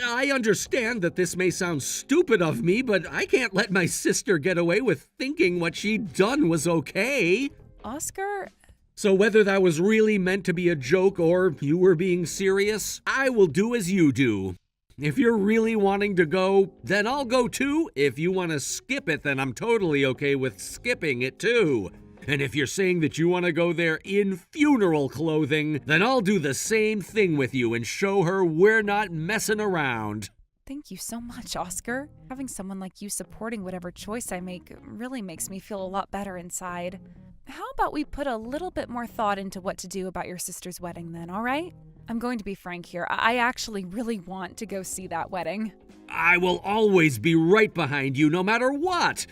I understand that this may sound stupid of me, but I can't let my sister get away with thinking what she'd done was okay. Oscar? So whether that was really meant to be a joke or you were being serious, I will do as you do. If you're really wanting to go, then I'll go too. If you want to skip it, then I'm totally okay with skipping it too. And if you're saying that you want to go there in funeral clothing, then I'll do the same thing with you and show her we're not messing around. Thank you so much, Oscar. Having someone like you supporting whatever choice I make really makes me feel a lot better inside. How about we put a little bit more thought into what to do about your sister's wedding then, all right? I'm going to be frank here. I actually really want to go see that wedding. I will always be right behind you no matter what.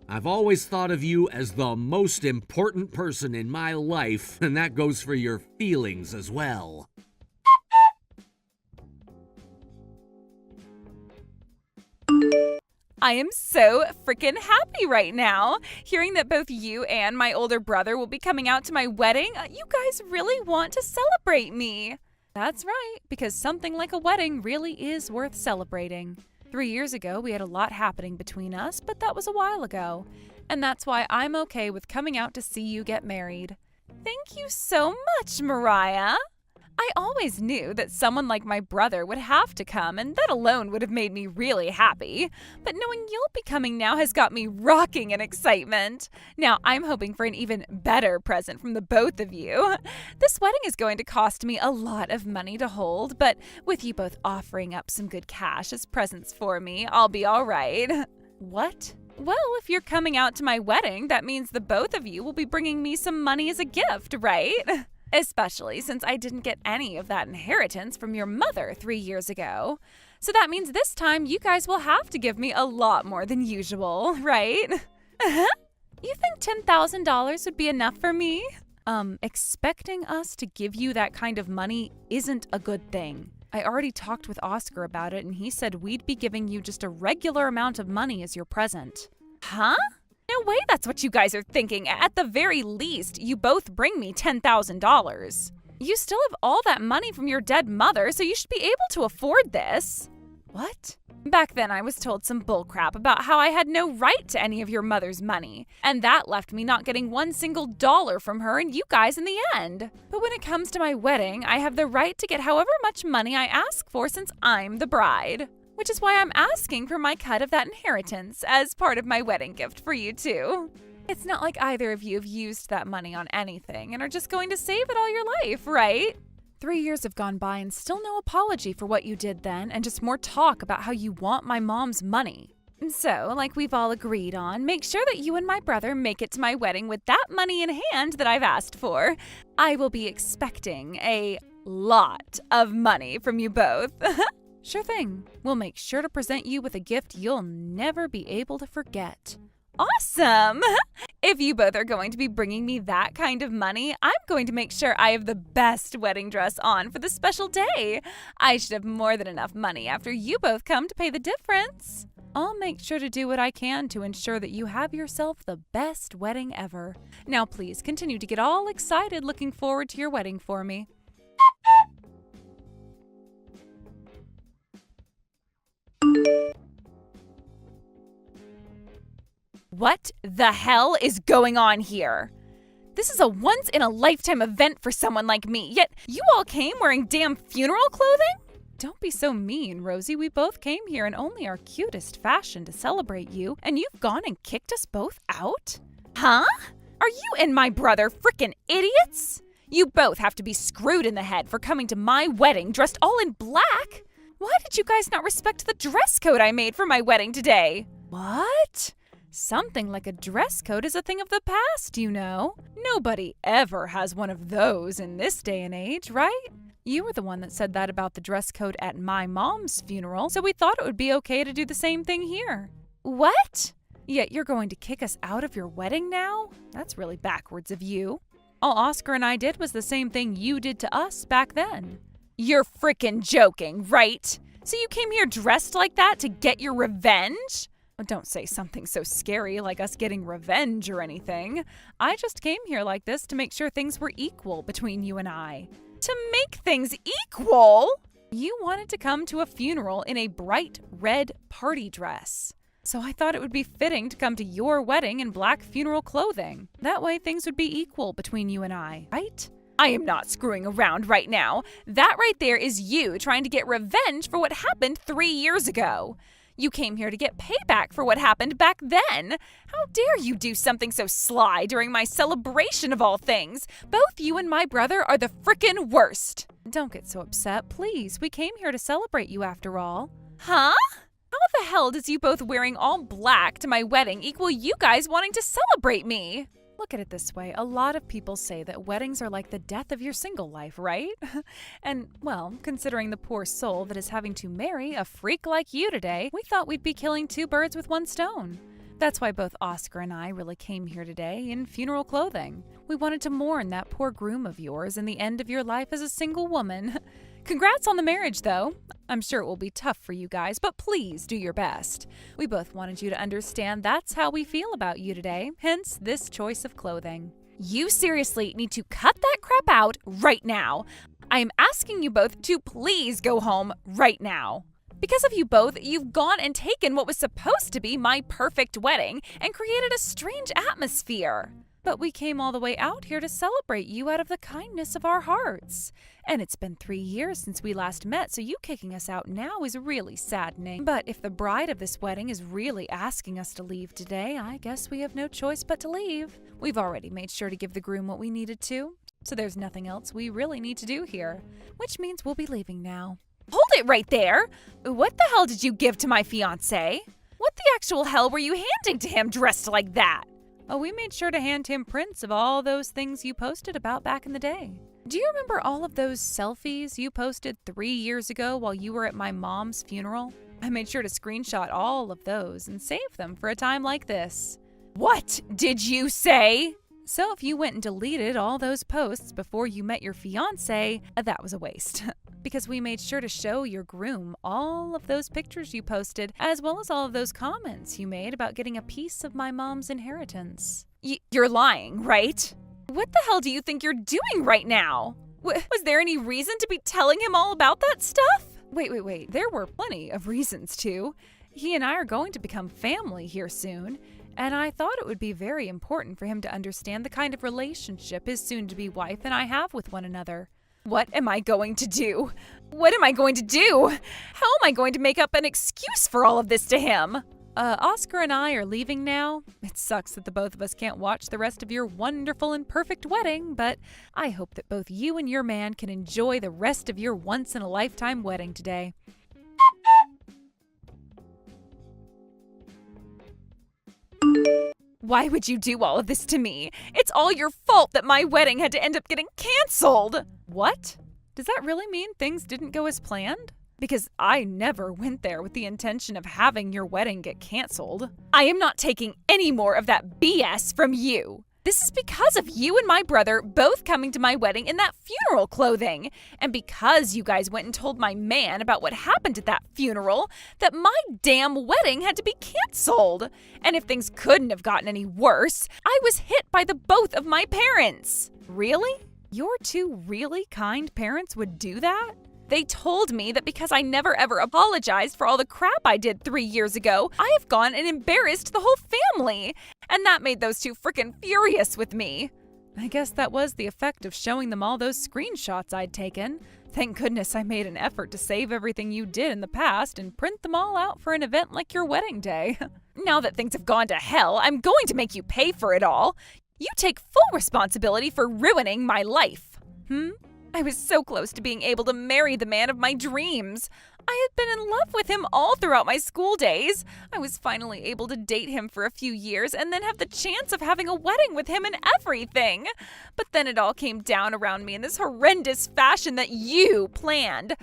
I've always thought of you as the most important person in my life, and that goes for your feelings as well. I am so freaking happy right now. Hearing that both you and my older brother will be coming out to my wedding, you guys really want to celebrate me. That's right, because something like a wedding really is worth celebrating. 3 years ago, we had a lot happening between us, but that was a while ago. And that's why I'm okay with coming out to see you get married. Thank you so much, Mariah. I always knew that someone like my brother would have to come, and that alone would have made me really happy. But knowing you'll be coming now has got me rocking in excitement. Now I'm hoping for an even better present from the both of you. This wedding is going to cost me a lot of money to hold, but with you both offering up some good cash as presents for me, I'll be all right. What? Well, if you're coming out to my wedding, that means the both of you will be bringing me some money as a gift, right? Especially since I didn't get any of that inheritance from your mother 3 years ago. So that means this time you guys will have to give me a lot more than usual, right? You think $10,000 would be enough for me? Expecting us to give you that kind of money isn't a good thing. I already talked with Oscar about it, and he said we'd be giving you just a regular amount of money as your present. Huh? No way that's what you guys are thinking. At the very least, you both bring me $10,000. You still have all that money from your dead mother, so you should be able to afford this. What? Back then, I was told some bullcrap about how I had no right to any of your mother's money, and that left me not getting one single dollar from her and you guys in the end. But when it comes to my wedding, I have the right to get however much money I ask for since I'm the bride. Which is why I'm asking for my cut of that inheritance as part of my wedding gift for you two. It's not like either of you have used that money on anything and are just going to save it all your life, right? 3 years have gone by and still no apology for what you did then, and just more talk about how you want my mom's money. So, like we've all agreed on, make sure that you and my brother make it to my wedding with that money in hand that I've asked for. I will be expecting a lot of money from you both. Sure thing. We'll make sure to present you with a gift you'll never be able to forget. Awesome! If you both are going to be bringing me that kind of money, I'm going to make sure I have the best wedding dress on for the special day. I should have more than enough money after you both come to pay the difference. I'll make sure to do what I can to ensure that you have yourself the best wedding ever. Now please continue to get all excited looking forward to your wedding for me. What the hell is going on here? This is a once-in-a-lifetime event for someone like me, yet you all came wearing damn funeral clothing? Don't be so mean, Rosie. We both came here in only our cutest fashion to celebrate you, and you've gone and kicked us both out? Huh? Are you and my brother frickin' idiots? You both have to be screwed in the head for coming to my wedding dressed all in black. Why did you guys not respect the dress code I made for my wedding today? What? Something like a dress code is a thing of the past, you know. Nobody ever has one of those in this day and age, right? You were the one that said that about the dress code at my mom's funeral, so we thought it would be okay to do the same thing here. What? Yet you're going to kick us out of your wedding now? That's really backwards of you. All Oscar and I did was the same thing you did to us back then. You're frickin' joking, right? So you came here dressed like that to get your revenge? Don't say something so scary like us getting revenge or anything. I just came here like this to make sure things were equal between you and I. To make things equal? You wanted to come to a funeral in a bright red party dress. So I thought it would be fitting to come to your wedding in black funeral clothing. That way things would be equal between you and I, right? I am not screwing around right now. That right there is you trying to get revenge for what happened 3 years ago. You came here to get payback for what happened back then. How dare you do something so sly during my celebration of all things? Both you and my brother are the frickin' worst. Don't get so upset, please. We came here to celebrate you after all. Huh? How the hell does you both wearing all black to my wedding equal you guys wanting to celebrate me? Look at it this way. A lot of people say that weddings are like the death of your single life, right? And, well, considering the poor soul that is having to marry a freak like you today, we thought we'd be killing 2 birds with 1 stone. That's why both Oscar and I really came here today in funeral clothing. We wanted to mourn that poor groom of yours and the end of your life as a single woman. Congrats on the marriage, though. I'm sure it will be tough for you guys, but please do your best. We both wanted you to understand that's how we feel about you today, hence this choice of clothing. You seriously need to cut that crap out right now. I am asking you both to please go home right now. Because of you both, you've gone and taken what was supposed to be my perfect wedding and created a strange atmosphere. But we came all the way out here to celebrate you out of the kindness of our hearts. And it's been 3 years since we last met, so you kicking us out now is really saddening. But if the bride of this wedding is really asking us to leave today, I guess we have no choice but to leave. We've already made sure to give the groom what we needed to, so there's nothing else we really need to do here, which means we'll be leaving now. Hold it right there! What the hell did you give to my fiancé? What the actual hell were you handing to him dressed like that? Oh, we made sure to hand him prints of all those things you posted about back in the day. Do you remember all of those selfies you posted 3 years ago while you were at my mom's funeral? I made sure to screenshot all of those and save them for a time like this. What did you say? So if you went and deleted all those posts before you met your fiancé, that was a waste. Because we made sure to show your groom all of those pictures you posted, as well as all of those comments you made about getting a piece of my mom's inheritance. You're lying, right? What the hell do you think you're doing right now? Was there any reason to be telling him all about that stuff? Wait. There were plenty of reasons to. He and I are going to become family here soon, and I thought it would be very important for him to understand the kind of relationship his soon-to-be wife and I have with one another. What am I going to do? What am I going to do? How am I going to make up an excuse for all of this to him? Oscar and I are leaving now. It sucks that the both of us can't watch the rest of your wonderful and perfect wedding, but I hope that both you and your man can enjoy the rest of your once-in-a-lifetime wedding today. Why would you do all of this to me? It's all your fault that my wedding had to end up getting canceled. What? Does that really mean things didn't go as planned? Because I never went there with the intention of having your wedding get canceled. I am not taking any more of that BS from you. This is because of you and my brother both coming to my wedding in that funeral clothing. And because you guys went and told my man about what happened at that funeral, that my damn wedding had to be canceled. And if things couldn't have gotten any worse, I was hit by the both of my parents. Really? Your 2 really kind parents would do that? They told me that because I never ever apologized for all the crap I did 3 years ago, I have gone and embarrassed the whole family. And that made those 2 frickin' furious with me. I guess that was the effect of showing them all those screenshots I'd taken. Thank goodness I made an effort to save everything you did in the past and print them all out for an event like your wedding day. Now that things have gone to hell, I'm going to make you pay for it all. You take full responsibility for ruining my life. Hmm? I was so close to being able to marry the man of my dreams. I had been in love with him all throughout my school days. I was finally able to date him for a few years and then have the chance of having a wedding with him and everything. But then it all came down around me in this horrendous fashion that you planned.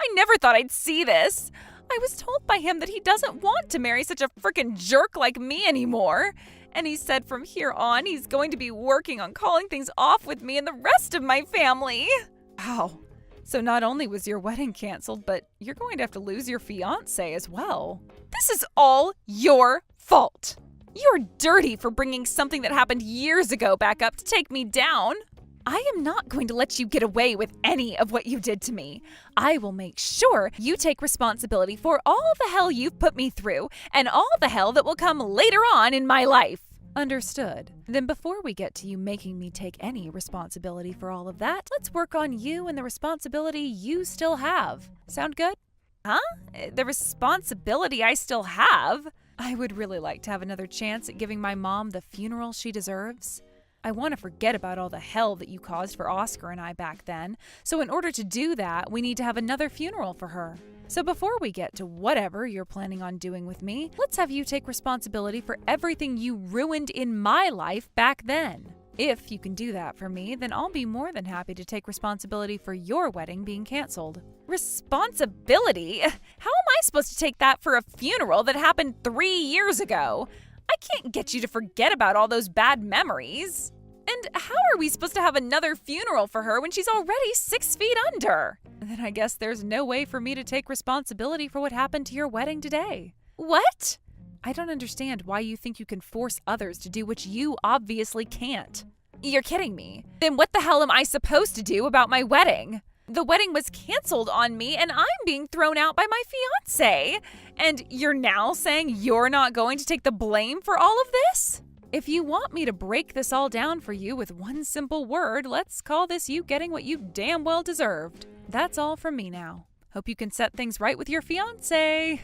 I never thought I'd see this. I was told by him that he doesn't want to marry such a frickin' jerk like me anymore. And he said from here on he's going to be working on calling things off with me and the rest of my family. Wow. So not only was your wedding canceled, but you're going to have to lose your fiancé as well. This is all your fault. You're dirty for bringing something that happened years ago back up to take me down. I am not going to let you get away with any of what you did to me. I will make sure you take responsibility for all the hell you've put me through and all the hell that will come later on in my life. Understood. Then before we get to you making me take any responsibility for all of that, let's work on you and the responsibility you still have. Sound good? Huh? The responsibility I still have? I would really like to have another chance at giving my mom the funeral she deserves. I want to forget about all the hell that you caused for Oscar and I back then, so in order to do that, we need to have another funeral for her. So before we get to whatever you're planning on doing with me, let's have you take responsibility for everything you ruined in my life back then. If you can do that for me, then I'll be more than happy to take responsibility for your wedding being canceled. Responsibility? How am I supposed to take that for a funeral that happened 3 years ago? I can't get you to forget about all those bad memories. And how are we supposed to have another funeral for her when she's already 6 feet under? Then I guess there's no way for me to take responsibility for what happened to your wedding today. What? I don't understand why you think you can force others to do what you obviously can't. You're kidding me. Then what the hell am I supposed to do about my wedding? The wedding was canceled on me and I'm being thrown out by my fiancé. And you're now saying you're not going to take the blame for all of this? If you want me to break this all down for you with one simple word, let's call this you getting what you damn well deserved. That's all from me now. Hope you can set things right with your fiancé.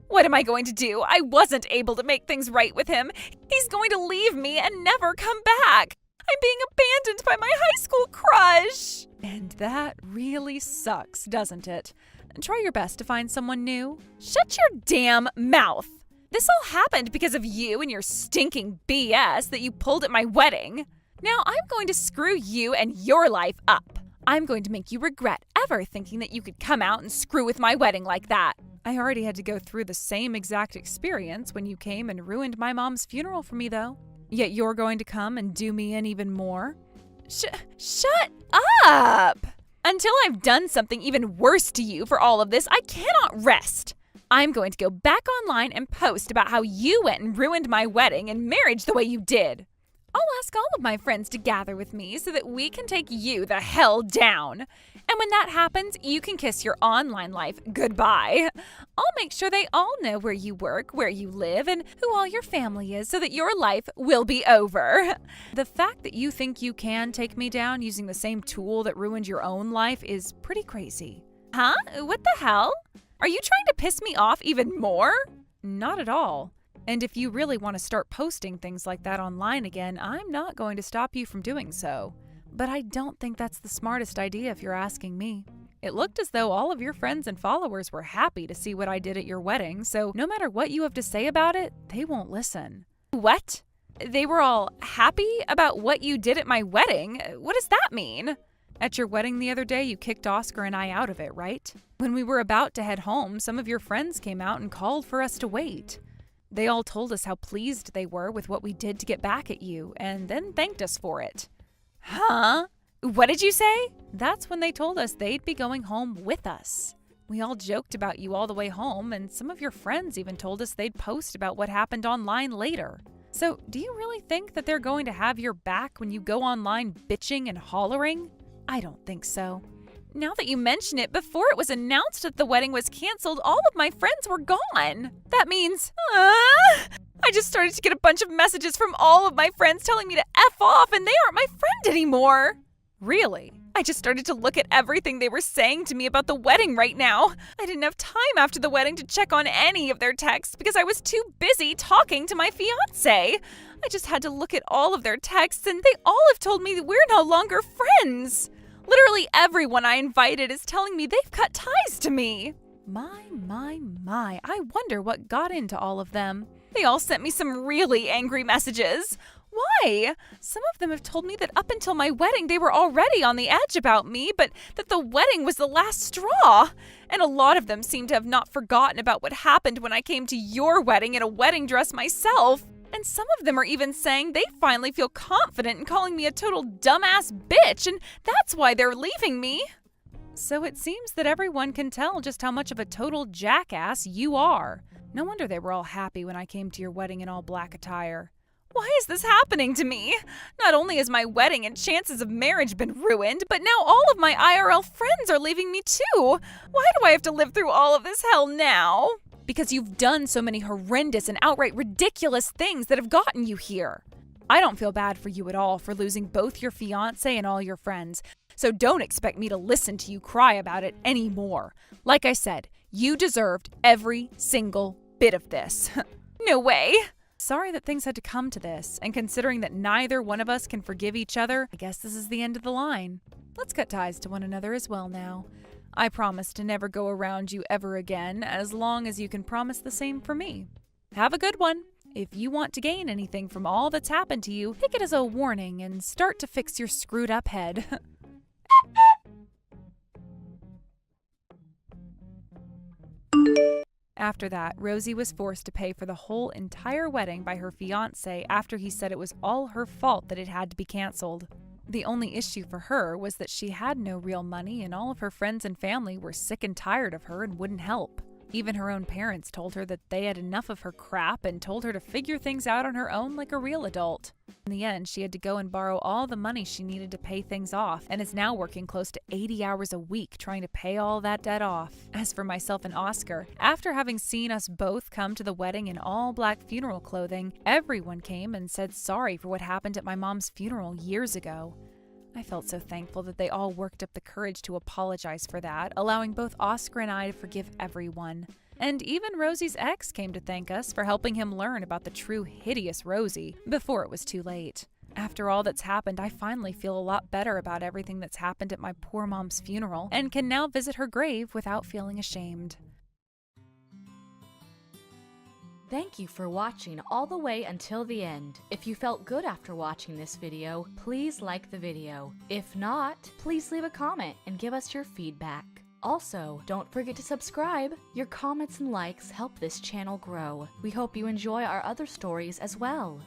What am I going to do? I wasn't able to make things right with him. He's going to leave me and never come back. I'm being abandoned by my high school crush. And that really sucks, doesn't it? Try your best to find someone new. Shut your damn mouth. This all happened because of you and your stinking BS that you pulled at my wedding. Now I'm going to screw you and your life up. I'm going to make you regret ever thinking that you could come out and screw with my wedding like that. I already had to go through the same exact experience when you came and ruined my mom's funeral for me, though. Yet you're going to come and do me in even more? Shut up! Until I've done something even worse to you for all of this, I cannot rest. I'm going to go back online and post about how you went and ruined my wedding and marriage the way you did. I'll ask all of my friends to gather with me so that we can take you the hell down. And when that happens, you can kiss your online life goodbye. I'll make sure they all know where you work, where you live, and who all your family is so that your life will be over. The fact that you think you can take me down using the same tool that ruined your own life is pretty crazy. Huh? What the hell? Are you trying to piss me off even more? Not at all. And if you really want to start posting things like that online again, I'm not going to stop you from doing so. But I don't think that's the smartest idea if you're asking me. It looked as though all of your friends and followers were happy to see what I did at your wedding, so no matter what you have to say about it, they won't listen. What? They were all happy about what you did at my wedding? What does that mean? At your wedding the other day, you kicked Oscar and I out of it, right? When we were about to head home, some of your friends came out and called for us to wait. They all told us how pleased they were with what we did to get back at you, and then thanked us for it. Huh? What did you say? That's when they told us they'd be going home with us. We all joked about you all the way home, and some of your friends even told us they'd post about what happened online later. So, do you really think that they're going to have your back when you go online bitching and hollering? I don't think so. Now that you mention it, before it was announced that the wedding was canceled, all of my friends were gone. That means, I just started to get a bunch of messages from all of my friends telling me to F off, and they aren't my friend anymore. Really? I just started to look at everything they were saying to me about the wedding right now. I didn't have time after the wedding to check on any of their texts because I was too busy talking to my fiancé. I just had to look at all of their texts, and they all have told me that we're no longer friends. Literally everyone I invited is telling me they've cut ties to me. My. I wonder what got into all of them. They all sent me some really angry messages. Why? Some of them have told me that up until my wedding they were already on the edge about me, but that the wedding was the last straw. And a lot of them seem to have not forgotten about what happened when I came to your wedding in a wedding dress myself. And some of them are even saying they finally feel confident in calling me a total dumbass bitch, and that's why they're leaving me. So it seems that everyone can tell just how much of a total jackass you are. No wonder they were all happy when I came to your wedding in all black attire. Why is this happening to me? Not only has my wedding and chances of marriage been ruined, but now all of my IRL friends are leaving me too. Why do I have to live through all of this hell now? Because you've done so many horrendous and outright ridiculous things that have gotten you here. I don't feel bad for you at all for losing both your fiancé and all your friends, so don't expect me to listen to you cry about it anymore. Like I said, you deserved every single bit of this. No way. Sorry that things had to come to this, and considering that neither one of us can forgive each other, I guess this is the end of the line. Let's cut ties to one another as well now. I promise to never go around you ever again, as long as you can promise the same for me. Have a good one. If you want to gain anything from all that's happened to you, take it as a warning and start to fix your screwed up head. After that, Rosie was forced to pay for the whole entire wedding by her fiancé after he said it was all her fault that it had to be canceled. The only issue for her was that she had no real money and all of her friends and family were sick and tired of her and wouldn't help. Even her own parents told her that they had enough of her crap and told her to figure things out on her own like a real adult. In the end, she had to go and borrow all the money she needed to pay things off and is now working close to 80 hours a week trying to pay all that debt off. As for myself and Oscar, after having seen us both come to the wedding in all black funeral clothing, everyone came and said sorry for what happened at my mom's funeral years ago. I felt so thankful that they all worked up the courage to apologize for that, allowing both Oscar and I to forgive everyone. And even Rosie's ex came to thank us for helping him learn about the true hideous Rosie before it was too late. After all that's happened, I finally feel a lot better about everything that's happened at my poor mom's funeral and can now visit her grave without feeling ashamed. Thank you for watching all the way until the end. If you felt good after watching this video, please like the video. If not, please leave a comment and give us your feedback. Also, don't forget to subscribe. Your comments and likes help this channel grow. We hope you enjoy our other stories as well.